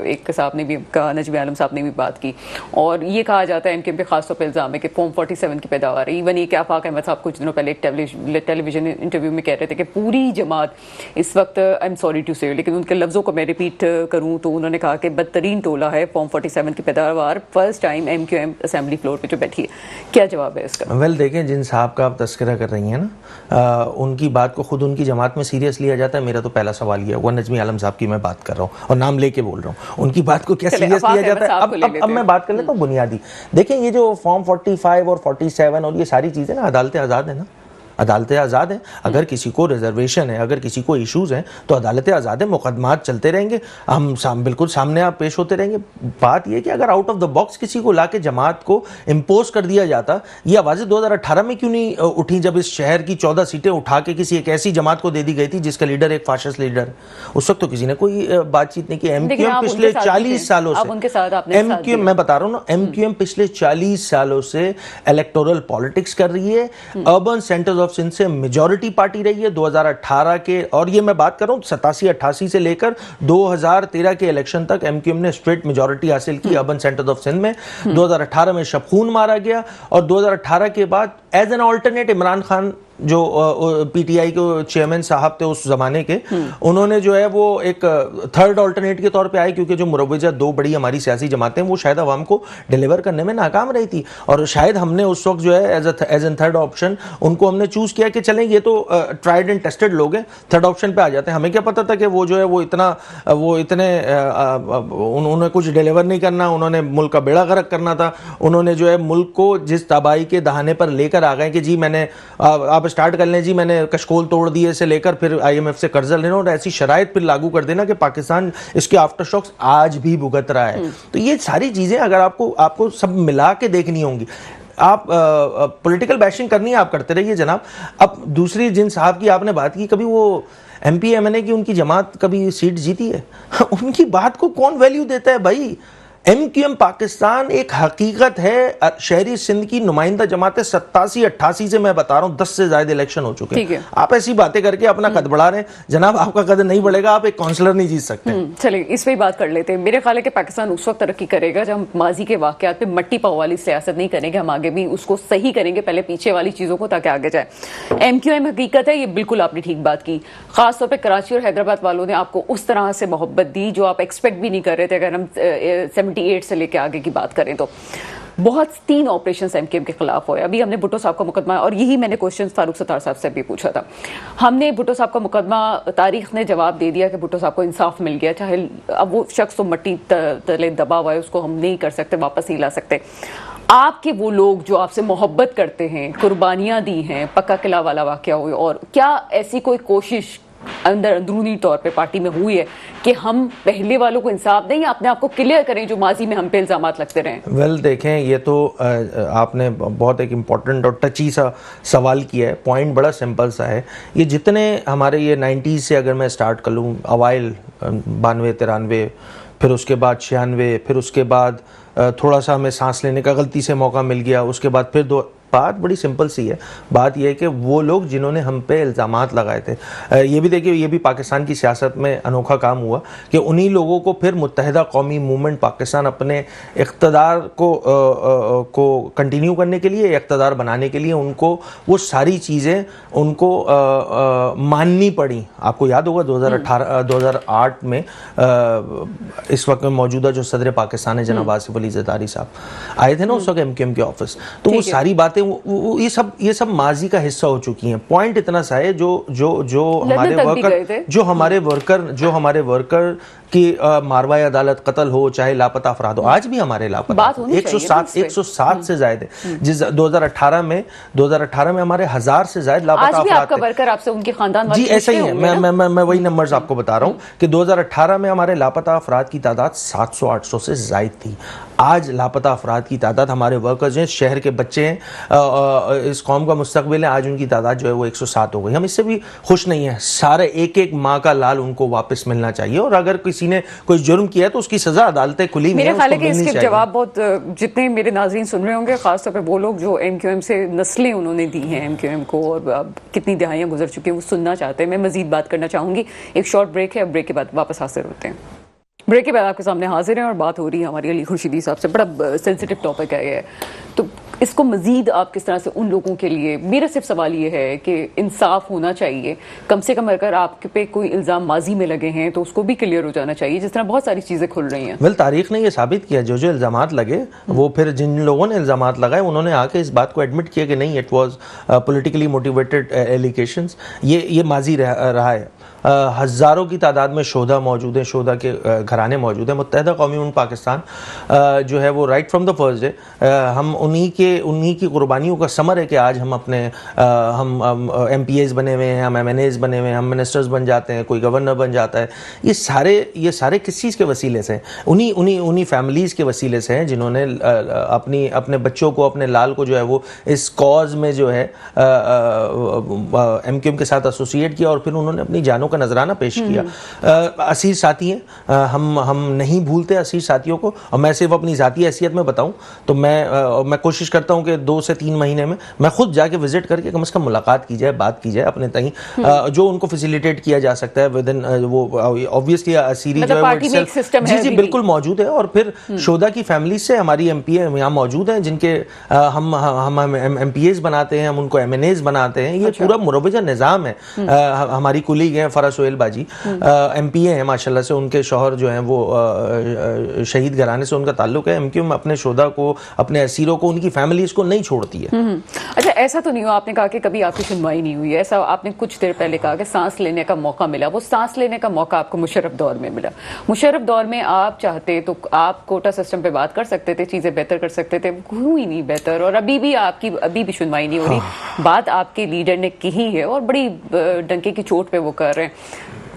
एक साहब ने भी कहा, नजमी आलम साहब ने भी बात की, और ये कहा जाता है एमक्यूएम पे खासतौर पर इल्ज़ाम है कि फॉर्म 47 की पैदावार है। इवन ये क्या आफाक अहमद साहब कुछ दिनों पहले एक टेलीविजन इंटरव्यू में कह रहे थे कि पूरी जमात इस वक्त, आई एम सॉरी टू से, लेकिन उनके लफ्ज़ों को मैं रिपीट करूँ तो उन्होंने कहा कि बदतरीन टोला है फॉर्म 47 की पैदावार, first time MQM assembly floor पे जो बैठी है। क्या जवाब है इसका? वेल देखें, जिन साहब का आप तस्करा कर रही हैं ना, उनकी बात को खुद उनकी जमात में सीरियस लिया जाता है? मेरा तो पहला सवाल ये हुआ, नजमी आलम साहब की मैं बात कर रहा हूँ और नाम लेके बोल रहा हूँ, उनकी बात को क्या सीरियस लिया जाता है? अब मैं बात कर लेता हूँ बुनियादी। देखें, ये जो फॉर्म 45 और 47 और ये सारी चीजें ना, अदालतें आजाद है ना, अदालतें आज़ाद हैं, अगर किसी को रिजर्वेशन है, अगर किसी को इश्यूज हैं तो अदालतें आज़ाद हैं, मुकदमात चलते रहेंगे, हम बिल्कुल सामने आप पेश होते रहेंगे। बात यह कि अगर आउट ऑफ द बॉक्स किसी को लाके जमात को इम्पोज कर दिया जाता, ये आवाज़ें 2018 में क्यों नहीं उठी जब इस शहर की 14 सीटें उठा के किसी एक ऐसी जमात को दे दी गई थी जिसका लीडर एक फाशिस्ट लीडर है। उस वक्त तो किसी ने कोई बातचीत नहीं की। एमक्यूएम पिछले 40 सालों से, एमक्यूएम मैं बता रहा हूं ना, एमक्यूएम पिछले 40 सालों से इलेक्टोरल पॉलिटिक्स कर रही है, अर्बन सेंटर्स ऑफ सिंध से मेजॉरिटी पार्टी रही है 2018 के, और ये मैं बात कर रहा हूं 87-88 से लेकर 2013 के इलेक्शन तक एमक्यूएम ने स्ट्रेट मेजॉरिटी हासिल की अर्बन सेंटर्स ऑफ सिंध में। 2018 में शबखून मारा गया और 2018 के बाद as an alternate Imran Khan जो पीटीआई के चेयरमैन साहब थे उस जमाने के, उन्होंने जो है वो एक थर्ड ऑल्टरनेट के तौर पे आए, क्योंकि जो मुरव्वजा दो बड़ी हमारी सियासी जमातें वो शायद अवाम को डिलीवर करने में नाकाम रही थी, और शायद हमने उस वक्त जो है एज एन थर्ड ऑप्शन उनको हमने चूज किया कि चलें ये तो ट्राइड एंड टेस्टेड लोग हैं, थर्ड ऑप्शन पे आ जाते हैं। हमें क्या पता था कि वो जो है वो इतने उन्होंने कुछ डिलीवर नहीं करना, उन्होंने मुल्क का बेड़ा गर्क करना था, उन्होंने जो है मुल्क को जिस तबाही के दहाने पर लेकर आ गए कि जी मैंने आप स्टार्ट कर लें जी, मैंने कशकोल तोड़ दिए से लेकर फिर आईएमएफ से कर्जा लेना और ऐसी शराइत फिर लागू कर देना कि पाकिस्तान इसके आफ्टर शॉक्स आज भी भुगत रहा है। तो ये सारी चीजें अगर आपको सब मिला के देखनी होंगी। आप पॉलिटिकल बैशिंग करनी है, आप करते रहिए जनाब। अब दूसरी जिन साहब की आपने बात की, कभी वो एमपी एमएनए की उनकी जमात कभी सीट जीती है? उनकी बात को कौन वैल्यू देता है भाई? एमक्यूएम पाकिस्तान एक हकीकत है। शहरी सिंध की नुमाइंदा जमातें 87-88 से मैं बता रहा हूं 10 से ज्यादा इलेक्शन हो चुके हैं। आप ऐसी बातें करके अपना कद बढ़ा रहे हैं जनाब, आपका कद नहीं बढ़ेगा, आप एक काउंसलर नहीं जीत सकते। चलिए इस पे बात कर लेते हैं। मेरे ख्याल है कि पाकिस्तान उस वक्त तरक्की करेगा जब हम माजी के वाकयात पे मट्टी पाव वाली सियासत नहीं करेंगे, हम आगे भी उसको सही करेंगे, पहले पीछे वाली चीजों को, ताकि आगे जाए। एमक्यूएम हकीकत है, ये बिल्कुल आपने ठीक बात की। खासतौर पर कराची और हैदराबाद वालों ने आपको उस तरह से मोहब्बत दी जो आप एक्सपेक्ट भी नहीं कर रहे थे। अगर हम 78 से लेकर आगे की बात करें तो बहुत 3 ऑपरेशन एमक्यूएम के खिलाफ हुए। अभी हमने भुट्टो साहब का मुकदमा, और यही मैंने क्वेश्चन फारूक सत्तार साहब से भी पूछा था, हमने भुट्टो साहब का मुकदमा, तारीख ने जवाब दे दिया कि भुट्टो साहब को इंसाफ मिल गया, चाहे अब वो शख्स तो मट्टी तले दबा हुआ है, उसको हम नहीं कर सकते, वापस नहीं ला सकते। आपके वो लोग जो आपसे मोहब्बत करते हैं, कुर्बानियां दी हैं, पक्का किला वाला वाकया हुई, और क्या ऐसी कोई कोशिश अंदरूनी तौर पे पार्टी में हुई है कि हम पहले वालों को इंसाफ दें या अपने आप को क्लियर करें जो माजी में हम पे इल्जामात लगते रहे? वेल देखें, ये तो आपने बहुत एक इम्पॉर्टेंट और टची सा सवाल किया है। पॉइंट बड़ा सिंपल सा है। ये जितने हमारे ये 90s से अगर मैं स्टार्ट कर लूँ, अवाइल 92-93, फिर उसके बाद 96, फिर उसके बाद थोड़ा सा हमें सांस लेने का गलती से मौका मिल गया, उसके बाद फिर बात बड़ी सिंपल सी है। बात यह है कि वो लोग जिन्होंने हम पे इल्ज़ामात लगाए थे, ये भी देखिए, ये भी पाकिस्तान की सियासत में अनोखा काम हुआ कि उन्हीं लोगों को फिर मुत्तहिदा कौमी मूवमेंट पाकिस्तान अपने इक़्तिदार को कंटिन्यू करने के लिए, इक़्तिदार बनाने के लिए उनको वो सारी चीज़ें उनको माननी पड़ी। आपको याद होगा 2008 में इस वक्त में मौजूदा जो सदर पाकिस्तान है जनाब आसिफ अली ज़रदारी साहब आए थे ना उस वक्त एमक्यूएम के ऑफिस, तो वो सारी बातें ये सब माजी का हिस्सा हो चुकी हैं। पॉइंट इतना सा है जो हमारे वर्कर कि मारवाई अदालत, कत्ल हो, चाहे लापता अफराद हो, आज भी हमारे लापता 107 से ज्यादा जिस 2018 में हमारे 1000 से ज्यादा लापता अफराद थे। आपसे उनके खानदान वाले जी ऐसा ही है। मैं वही नंबर्स आपको बता रहा हूँ कि 2018 में हमारे लापता अफराद की तादाद 700-800 से ज्यादा थी। आज लापता अफराद की तादाद, हमारे वर्कर्स हैं, शहर के बच्चे हैं, इस कौम का मुस्तकबिल है, आज उनकी तादाद जो है वो 107 हो गई। हम इससे भी खुश नहीं है। सारे एक माँ का लाल उनको वापस मिलना चाहिए, और अगर किसी ने कोई जुर्म किया है तो उसकी सजा अदालतें खुली मेरे ख्याल है कि इसके जवाब बहुत, जितने मेरे नाज़रीन सुन रहे होंगे, खासतौर पे वो लोग जो एमक्यूएम से नस्लें उन्होंने दी हैं एमक्यूएम को, और कितनी दहाइयां गुजर चुकी हैं, वो सुनना चाहते हैं। मैं मजीद बात करना चाहूंगी। एक शॉर्ट ब्रेक है, ब्रेक के बाद वापस हाजिर होते हैं। ब्रेक के बाद आपके सामने हाजिर हैं और बात हो रही है हमारी अली खुर्शीदी साहब से। बड़ा सेंसिटिव टॉपिक है ये, तो इसको मजीद आप किस तरह से उन लोगों के लिए, मेरा सिर्फ सवाल ये है कि इंसाफ होना चाहिए, कम से कम अगर आपके पे कोई इल्ज़ाम माजी में लगे हैं तो उसको भी क्लियर हो जाना चाहिए, जिस तरह बहुत सारी चीज़ें खुल रही हैं। वेल तारीख ने ये साबित किया, जो इल्ज़ामात लगे वो फिर जिन लोगों ने इल्ज़ामात लगाए उन्होंने आके इस बात को एडमिट किया कि नहीं, it was politically motivated allegations. ये माजी रहा है। हज़ारों की तादाद में शोधा मौजूद हैं, शोधा के घराने मौजूद हैं। मुत्तहिदा कौमी उम्मत पाकिस्तान जो है वो right from the first day हम उन्हीं की कुर्बानियों का समर है कि आज हम अपने हम MPAs बने हुए हैं, हम MNAs बने हुए हैं, हम मिनिस्टर्स बन जाते हैं, कोई गवर्नर बन जाता है। ये सारे किस चीज़ के वसीले से हैं? उन्हीं फैमिलीज़ के वसीले से हैं जिन्होंने अपने बच्चों को, अपने लाल को जो है वो इस कॉज में जो है MQM के साथ एसोसिएट किया और फिर उन्होंने अपनी जानों का नजराना पेश किया। असीर साथी हैं, हम नहीं भूलते असीर साथियों को। और मैं सिर्फ अपनी ज़ाती हैसियत में बताऊं तो मैं कोशिश करता हूं कि 2 से 3 महीने में मैं खुद जाके विजिट करके कम से कम मुलाकात की जाए, बात की जाए अपने तई, जो उनको फैसिलिटेट किया जा सकता है विद इन वो ऑब्वियसली असीरी जो है वो जी बिल्कुल मौजूद है। और फिर शोधा की फैमिली से हमारी MPA यहाँ मौजूद हैं जिनके हम MPAs बनाते हैं, हम उनको MNAs बनाते हैं। ये पूरा मुरवजा निज़ाम है। हमारी कुलीग हैं फरा सोहेल बाजी, MPA हैं माशाल्लाह से, उनके शौहर जो हैं वो शहीद घराने से उनका ताल्लुक है। MQM अपने शोधा को, अपने असीरों को, उनकी फैमिलीज को नहीं छोड़ती है। अच्छा, ऐसा तो नहीं हुआ आपने कहा कि कभी आपकी सुनवाई नहीं हुई है, ऐसा आपने कुछ देर पहले कहा कि सांस लेने का मौका मिला, वो सांस लेने का मौका आपको मुशर्रफ दौर में मिला। मुशर्रफ दौर में आप चाहते तो आप कोटा सिस्टम पे बात कर सकते थे, चीजें बेहतर कर सकते थे, हुई नहीं बेहतर, और अभी भी सुनवाई नहीं हो रही। बात आपके लीडर ने की है और बड़ी डंके की चोट पे वो कर रहे हैं।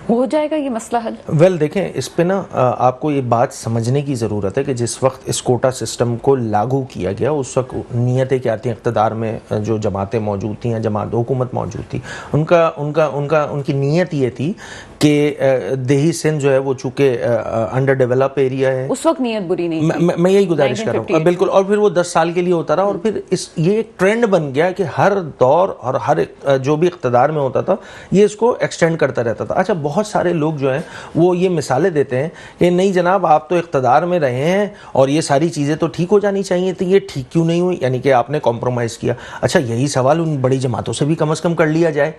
हो जाएगा ये मसला हल? वेल देखें, इस पे ना आपको ये बात समझने की ज़रूरत है कि जिस वक्त इस कोटा सिस्टम को लागू किया गया उस वक्त नीयतें क्या थी। इक़्तिदार में जो जमातें मौजूद थी या जमात हुकूमत मौजूद थी, उनकी नीयत ये थी कि देही सिंध जो है वो चूँकि अंडर डेवलप एरिया है। उस वक्त नीयत बुरी नहीं थी। मैं यही गुजारिश कर रहा हूँ बिल्कुल। और फिर वो 10 साल के लिए होता रहा और फिर ये एक ट्रेंड बन गया कि हर दौर और हर जो भी इक़्तिदार में होता था ये इसको एक्सटेंड करता रहता था। अच्छा, बहुत सारे लोग जो हैं वो ये मिसालें देते हैं कि नहीं जनाब, आप तो इक़्तिदार में रहे हैं और ये सारी चीज़ें तो ठीक हो जानी चाहिए, तो ये ठीक क्यों नहीं हुई, यानी कि आपने कॉम्प्रोमाइज़ किया। अच्छा, यही सवाल उन बड़ी जमातों से भी कम से कम कर लिया जाए।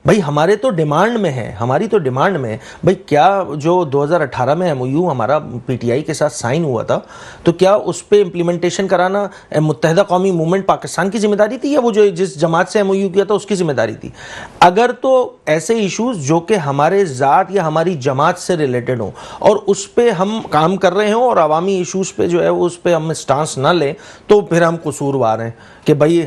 भाई हमारे तो डिमांड में है, हमारी तो डिमांड में है। भाई क्या जो 2018 में MOU हमारा PTI के साथ साइन हुआ था, तो क्या उस पर इम्प्लीमेंटेशन कराना मुत्तहिदा कौमी मूवमेंट पाकिस्तान की जिम्मेदारी थी या वो जो जिस जमात से MOU किया था उसकी जिम्मेदारी थी? अगर तो ऐसे इशूज़ जो कि हमारे ज़ात या हमारी जमात से रिलेटेड हों और उस पर हम काम कर रहे हों और अवामी इशूज़ पे जो है उस पर हम स्टांस ना लें, तो फिर हम कसूरवार हैं कि भाई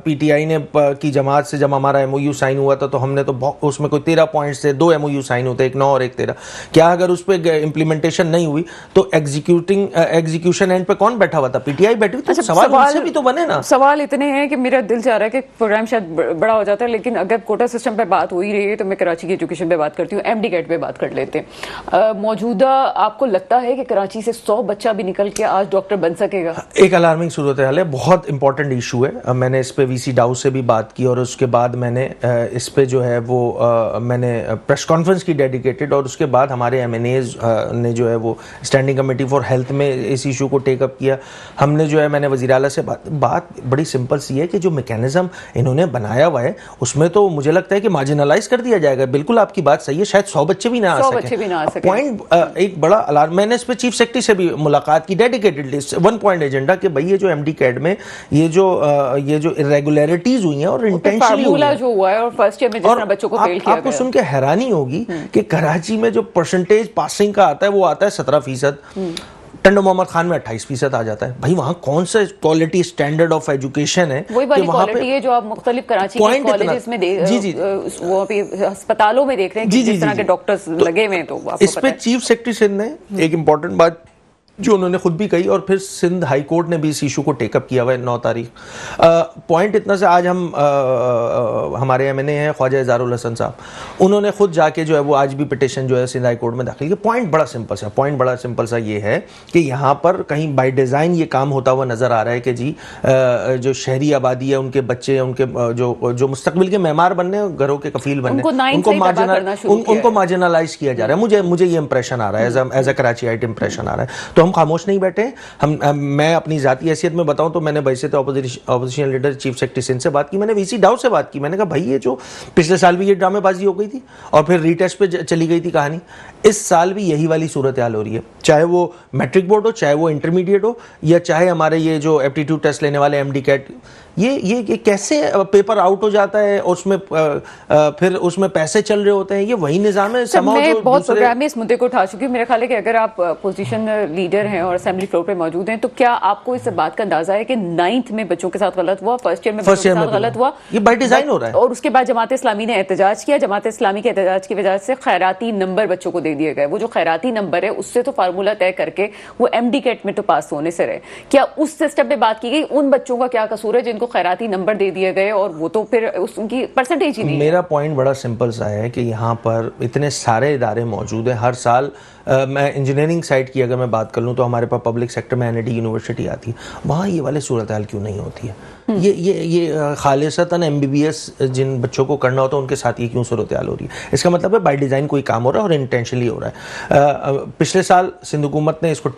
PTI ने की जमात से जब हमारा MOU साइन हुआ था तो हमने तो उसमें कोई 13 पॉइंट्स थे, 2 MOU साइन होते, एक 9 और एक 13। क्या अगर उस पर इम्प्लीमेंटेशन नहीं हुई तो एग्जीक्यूशन एंड पे कौन बैठा हुआ था? PTI बैठी हुई। तो सवाल उनसे भी तो बने ना। सवाल इतने हैं कि मेरा दिल चाह रहा है कि प्रोग्राम शायद बड़ा हो जाता है, लेकिन अगर कोटा सिस्टम पे बात हो ही रही है तो मैं कराची की एजुकेशन पे बात करती हूँ, MD-CAT पे बात कर लेते हैं। मौजूदा आपको लगता है कि कराची से 100 बच्चा भी निकल के आज डॉक्टर बन सकेगा? एक अलार्मिंग सूरत हाल है, बहुत इंपॉर्टेंट इशू है। मैंने इस पे VC डाउ से भी बात की और उसके बाद मैंने इस पे जो है वो मैंने प्रेस कॉन्फ्रेंस की डेडिकेटेड, और उसके बाद हमारे MNAs ने जो है वो स्टैंडिंग कमेटी फॉर हेल्थ में इस इशू को टेकअप किया। हमने जो है मैंने वज़ीर आला से बात बड़ी सिंपल सी है कि जो मैकेनिज्म इन्होंने बनाया हुआ है उसमें तो मुझे लगता है कि मार्जिनलाइज कर दिया जाएगा। बिल्कुल आपकी बात सही है, शायद 100 बच्चे भी ना आ सके। पॉइंट एक बड़ा अलार्म, मैंने इस पर चीफ सेक्रेटरी से भी मुलाकात की, डेडिकेटेड लिस्ट 1 पॉइंट एजेंडा कि भाई ये जो MD-CAT में ये जो इरेगुलरिटीज हुई हैं और इंटेंशनली जो हुआ है और फर्स्ट ईयर में जिस तरह बच्चों को फेल किया आपको सुन के हैरानी होगी कि कराची में जो परसेंटेज पासिंग का आता है वो आता है 17%, टंडो मोहम्मद खान में 28% आ जाता है। भाई वहाँ कौन सा क्वालिटी स्टैंडर्ड ऑफ एजुकेशन है? वही वाली क्वालिटी है जो आप मुख्तलिफ कराची के कॉलेजेस में वो अभी अस्पतालों में देख रहे हैं कि जिस तरह के डॉक्टर्स लगे हुए हैं। तो इस पे चीफ सेक्रेटरी सिंध ने एक इंपॉर्टेंट बात जो उन्होंने खुद भी कही और फिर सिंध हाई कोर्ट ने भी इस इशू को टेकअप किया हुआ है 9 तारीख। पॉइंट इतना से आज हम हमारे MNA हैं ख्वाजा इज़ारुल हसन साहब, उन्होंने खुद जाके जो है वो आज भी पिटिशन जो है सिंध हाई कोर्ट में दाखिल किया। पॉइंट बड़ा सिंपल सा ये है कि यहाँ पर कहीं बाय डिज़ाइन ये काम होता हुआ नज़र आ रहा है कि जी जो शहरी आबादी है उनके बच्चे, उनके जो मुस्तकबिल के मेहमान बनने, घरों के कफील बनने, उनको मार्जिनलाइज किया जा रहा है। मुझे ये इंप्रेशन आ रहा है, एज अ कराचीआइट इंप्रेशन आ रहा है। तो हम खामोश नहीं बैठे हैं। मैं अपनी जाती हैसियत में बताऊं तो मैंने वैसे तो opposition leader chief secretary Sindh से बात की, मैंने वीसी डाउ से बात की, मैंने कहा भाई ये जो पिछले साल भी ये ड्रामेबाजी हो गई थी और फिर रीटेस्ट पे चली गई थी कहानी, इस साल भी यही वाली सूरत हाल हो रही है, चाहे वो मैट्रिक बोर्ड हो, चाहे वो इंटरमीडिएट हो, या चाहे हमारे ये जो एप्टीट्यूड टेस्ट लेने वाले एमडी कैट, ये कैसे पेपर आउट हो जाता है और उसमें फिर उसमें पैसे चल रहे होते हैं, ये वही निजाम है। मैं बहुत प्रोग्राम में इस मुद्दे को उठा चुकी हूँ। मेरा ख्याल है कि अगर आप पोजीशन लीडर हैं और असेंबली फ्लोर पे मौजूद हैं, तो क्या आपको इस बात का अंदाजा है कि 9th में बच्चों के साथ गलत हुआ, फर्स्ट ईयर में बच्चों के साथ गलत हुआ, ये बाय डिजाइन हो रहा है। और उसके बाद जमात इस्लामी ने एहतजाज किया, जमात इस्लामी के एहतजाज की वजह से खैराती नंबर बच्चों को दे दिए गए। वो जो खैराती नंबर है उससे तो फार्मूला तय करके वो एमडी कैट में तो पास होने से रहे। क्या उस सिस्टम पे बात की गई, उन बच्चों का क्या कसूर है जिनको खैराती नंबर दे दिए गए और वो तो फिर उनकी परसेंटेज ही नहीं? मेरा पॉइंट बड़ा सिंपल सा है कि यहाँ पर इतने सारे इदारे मौजूद हैं। हर साल मैं इंजीनियरिंग साइड की अगर मैं बात कर लूँ तो हमारे पास पब्लिक सेक्टर में एनआईटी यूनिवर्सिटी आती है, वहाँ ये वाले सूरत हाल क्यों नहीं होती है? ये खालिसतन एमबीबीएस जिन बच्चों को करना होता है उनके साथ ये क्यों सूरत हाल हो रही है? इसका मतलब है बाय डिज़ाइन कोई काम हो रहा है और इंटेंशनली हो रहा है। पिछले साल सिंध हुकूमत ने इसको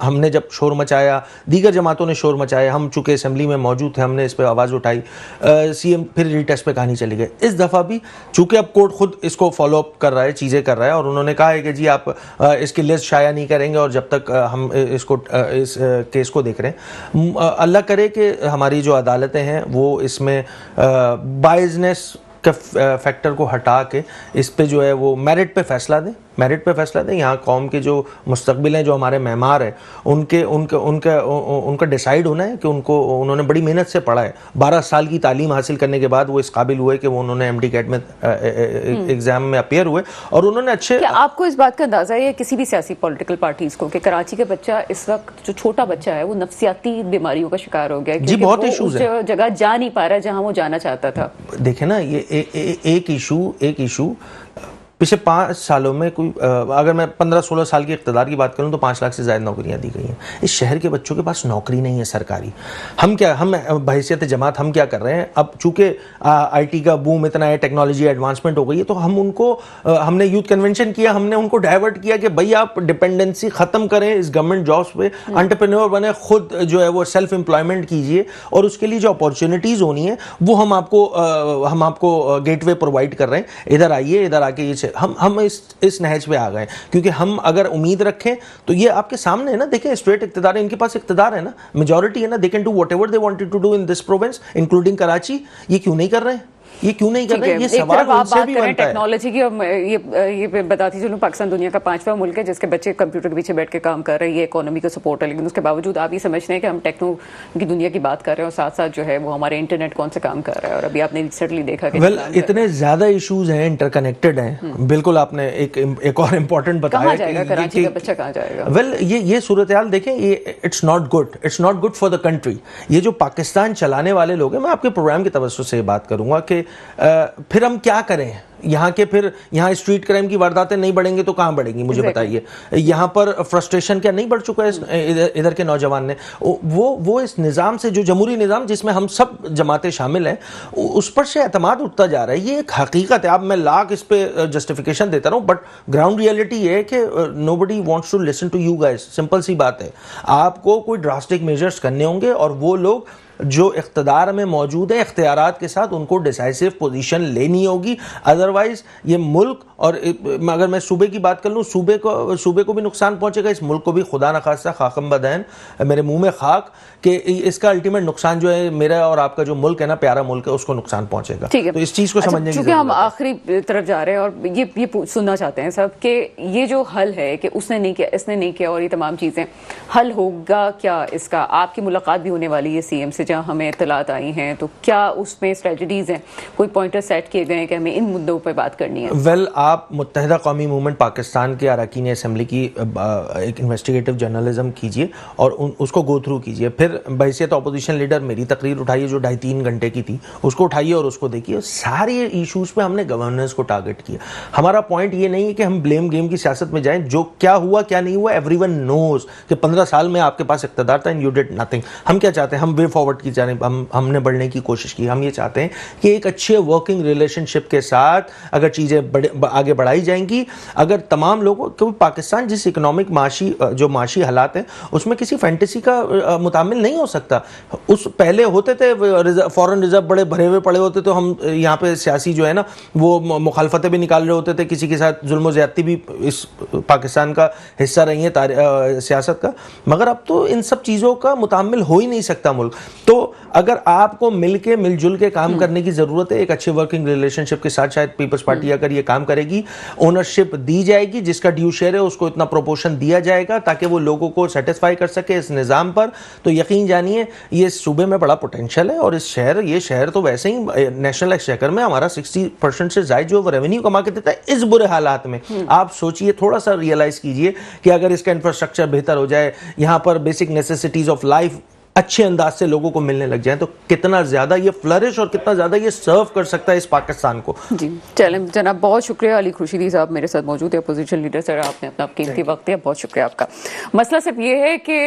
हमने जब शोर मचाया, दीगर जमातों ने शोर मचाया, हम चूँकि असेंबली में मौजूद थे, हमने इस पर आवाज़ उठाई, सीएम फिर रीटेस्ट पे कहानी चली गई। इस दफ़ा भी चूँकि अब कोर्ट खुद इसको फॉलो अप कर रहा है, चीज़ें कर रहा है, और उन्होंने कहा है कि जी आप इसकी लिस्ट शाया नहीं करेंगे और जब तक हम इसको इस केस को देख रहे हैं। अल्लाह करे कि हमारी जो अदालतें हैं वो इसमें बायसनेस के फैक्टर को हटा के इस पे जो है वो मेरिट पे फैसला दें, मेरिट पे फैसला दें। यहाँ कौम के जो मुस्तकबिल हैं, जो हमारे मेहमार हैं, उनका डिसाइड होना है कि उन्होंने बड़ी मेहनत से पढ़ा है, 12 साल की तालीम हासिल करने के बाद वो इस काबिल हुए कि वो उन्होंने एमडी कैट में एग्जाम में अपीयर हुए और उन्होंने अच्छे। क्या आपको इस बात का अंदाजा है किसी भी सियासी पॉलिटिकल पार्टीज को कि कराची का बच्चा इस वक्त, जो छोटा बच्चा है, वो नफसियाती बीमारियों का शिकार हो गया? जी, बहुत इशूज है, जगह जा नहीं पा रहा जहां वो जाना चाहता था। देखे ना, ये एक इशू पिछले 5 सालों में कोई अगर मैं 15-16 साल की इक़्तिदार की बात करूं तो 5 लाख से ज़्यादा नौकरियां दी गई हैं। इस शहर के बच्चों के पास नौकरी नहीं है सरकारी। हम बहैसियत जमात हम क्या कर रहे हैं, अब चूँकि आईटी का बूम इतना है, टेक्नोलॉजी एडवांसमेंट हो गई है, तो हमने यूथ कन्वेंशन किया, हमने उनको डाइवर्ट किया कि भाई आप डिपेंडेंसी ख़त्म करें इस गवर्नमेंट जॉब्स पे, एंटरप्रेन्योर बने, खुद जो है वो सेल्फ एम्प्लॉयमेंट कीजिए और उसके लिए जो अपॉर्चुनिटीज़ होनी है वो हम आपको गेटवे प्रोवाइड कर रहे हैं। इधर आइए, इधर आके ये हम इस नहज पे आ गए, क्योंकि हम अगर उम्मीद रखें तो ये आपके सामने है ना। देखें, स्ट्रेट इक़्तिदार है, इनके पास इक़्तिदार है ना, मेजॉरिटी है ना, they can do whatever they wanted to do in this province including Karachi. ये क्यों नहीं कर रहे हैं? ये क्यों नहीं कर रहे हैं? ये सवाल उनसे भी बनता है। टेक्नोलॉजी की, ये बताती चलूं, पाकिस्तान दुनिया का 5वां मुल्क है जिसके बच्चे कंप्यूटर के पीछे बैठ के काम कर रहे हैं। ये इकोनॉमी का सपोर्ट है, लेकिन उसके बावजूद आप ये समझते हैं कि हम टेक्नो की दुनिया की बात कर रहे हैं और साथ साथ जो है वो हमारे इंटरनेट कौन से काम कर रहा है। और अभी आपने रिसेंटली देखा कि इतने ज्यादा इशूज हैं, इंटरकनेक्टेड हैं। बिल्कुल, आपने एक और इम्पोर्टेंट बताया, कहाँ जाएगा कराची का बच्चा, कहाँ जाएगा? ये सूरत हाल देखें, ये it's not good for the country. ये जो पाकिस्तान चलाने वाले लोग हैं, मैं आपके प्रोग्राम की तवज्जो से बात करूंगा कि फिर हम क्या करें यहाँ स्ट्रीट क्राइम की वारदातें नहीं बढ़ेंगी तो कहाँ बढ़ेंगी, मुझे बताइए। यहाँ पर फ्रस्ट्रेशन क्या नहीं बढ़ चुका है इधर के नौजवान ने? वो इस निज़ाम से, जो जमहूरी निज़ाम जिसमें हम सब जमातें शामिल हैं, उस पर से एतमाद उठता जा रहा है। ये एक हकीकत है। अब मैं लाख इस पे जस्टिफिकेशन देता रहूँ, बट ग्राउंड रियलिटी ये है कि nobody wants to listen to you guys. Simple सी बात है, आपको कोई ड्रास्टिक मेजर्स करने होंगे और वो लोग जो इख्तियार में मौजूद है, इख्तियारात के साथ उनको डिसाइसिव पोजीशन लेनी होगी। अदरवाइज ये मुल्क, और अगर मैं सूबे की बात कर लूँ, सूबे को भी नुकसान पहुंचेगा, इस मुल्क को भी। खुदा न खास्ता, खाकम बदैन, मेरे मुंह में खाक, कि इसका अल्टीमेट नुकसान जो है मेरा और आपका जो मुल्क है ना, प्यारा मुल्क है, उसको नुकसान पहुंचेगा। तो इस चीज़ को समझने की जरूरत है। हम आखिरी तरफ जा रहे हैं और ये सुनना चाहते हैं सब कि ये जो हल है कि उसने नहीं किया, इसने नहीं किया और ये तमाम चीज़ें, हल होगा क्या इसका? आपकी मुलाकात भी होने वाली है सीएम से, जहां हमें इत्तलात आई हैं, तो क्या उसमें स्ट्रेटजीज हैं, कोई पॉइंटर सेट किए गए हैं कि हमें इन मुद्दों पर बात करनी है? आप मुत्तहिदा कौमी मूवमेंट पाकिस्तान के अरकान असेंबली की एक इन्वेस्टिगेटिव जर्नलिज्म कीजिए और उसको गो थ्रू कीजिए। फिर बहैसियत अपोजिशन लीडर मेरी तकरीर उठाइए जो 2.5-3 घंटे की थी, उसको उठाइए और उसको देखिए। सारे इशूज़ पे हमने गवर्नेंस को टारगेट किया। हमारा पॉइंट ये नहीं है कि हम ब्लेम गेम की सियासत में जाएं। जो क्या हुआ क्या नहीं हुआ, एवरीवन नोज कि 15 साल में आपके पास इक़्तिदार था एंड यू डिड नथिंग। हम क्या चाहते हैं? हम वे फॉरवर्ड फॉरवर्ड की जाने हमने बढ़ने की कोशिश की। हम ये चाहते हैं कि एक अच्छे वर्किंग रिलेशनशिप के साथ अगर चीज़ें आगे बढ़ाई जाएंगी, अगर तमाम लोगों, क्योंकि पाकिस्तान जिस इकोनॉमिक माशी हालात हैं उसमें किसी फैंटेसी का मुतामिल नहीं हो सकता। उस पहले होते थे फॉरेन रिजर्व बड़े भरे हुए पड़े होते, तो हम यहाँ पे सियासी जो है ना वो मुखालफतें भी निकाल रहे होते थे, किसी के साथ जुल्म ज़्यादती भी इस पाकिस्तान का हिस्सा रही है सियासत का। मगर अब तो इन सब चीज़ों का मुतामिल हो ही नहीं सकता मुल्क। तो अगर आपको मिलजुल के काम करने की ज़रूरत है, एक अच्छे वर्किंग रिलेशनशिप के साथ शायद पीपल्स पार्टी अगर ये काम करेगी, ओनरशिप दी जाएगी, जिसका ड्यू शेयर है उसको इतना प्रोपोर्शन दिया जाएगा ताकि वो लोगों को सेटिस्फाई कर सके इस निज़ाम पर, तो यकीन जानिए ये सूबे में बड़ा पोटेंशियल है। और ये शहर तो वैसे ही नेशनल एक्सचेकर में हमारा 60% से ज़ायद जो रेवेन्यू कमा के देता है इस बुरे हालात में। आप सोचिए, थोड़ा सा रियलाइज कीजिए कि अगर इसका इंफ्रास्ट्रक्चर बेहतर हो जाए, यहाँ पर बेसिक नेसेसिटीज ऑफ लाइफ अच्छे अंदाज से लोगों को मिलने लग जाए, तो कितना ज्यादा ये फ्लरिश और कितना ज्यादा ये सर्व कर सकता है इस पाकिस्तान को। जी चलें जनाब, बहुत शुक्रिया। अली खुर्शीदी साहब मेरे साथ मौजूद है, अपोजिशन लीडर सर, आपने अपना कीमती वक्त दिया, बहुत शुक्रिया आपका। मसला सिर्फ ये है कि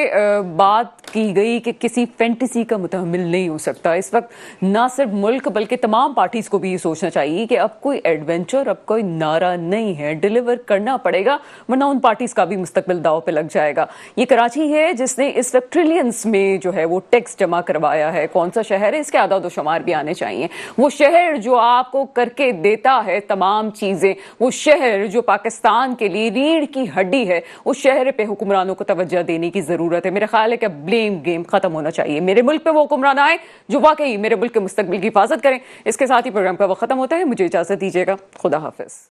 बात की गई कि किसी फैंटेसी का मुतहम्मिल नहीं हो सकता। इस वक्त ना सिर्फ मुल्क बल्कि तमाम पार्टीज को भी ये सोचना चाहिए कि अब कोई एडवेंचर, अब कोई नारा नहीं है, डिलीवर करना पड़ेगा, वरना उन पार्टीज का भी मुस्तकबिल दाव पे लग जाएगा। ये कराची है जिसने इस वक्त ट्रिलियंस में जो है वो टैक्स जमा करवाया है। कौन सा शहर है इसके आदाद व शुमार भी आने चाहिए। वो शहर जो आपको करके देता है तमाम चीजें, वो शहर जो पाकिस्तान के लिए रीढ़ की हड्डी है, उस शहर पे हुक्मरानों को तवज्जो देने की जरूरत है। मेरा ख्याल है कि ब्लेम गेम खत्म होना चाहिए। मेरे मुल्क पे वो हुक्मरान आए जो वाकई मेरे मुल्क के मुस्तकबिल की हिफाजत करें। इसके साथ ही प्रोग्राम का वक्त खत्म होता है, मुझे इजाजत दीजिएगा। खुदा हाफिज।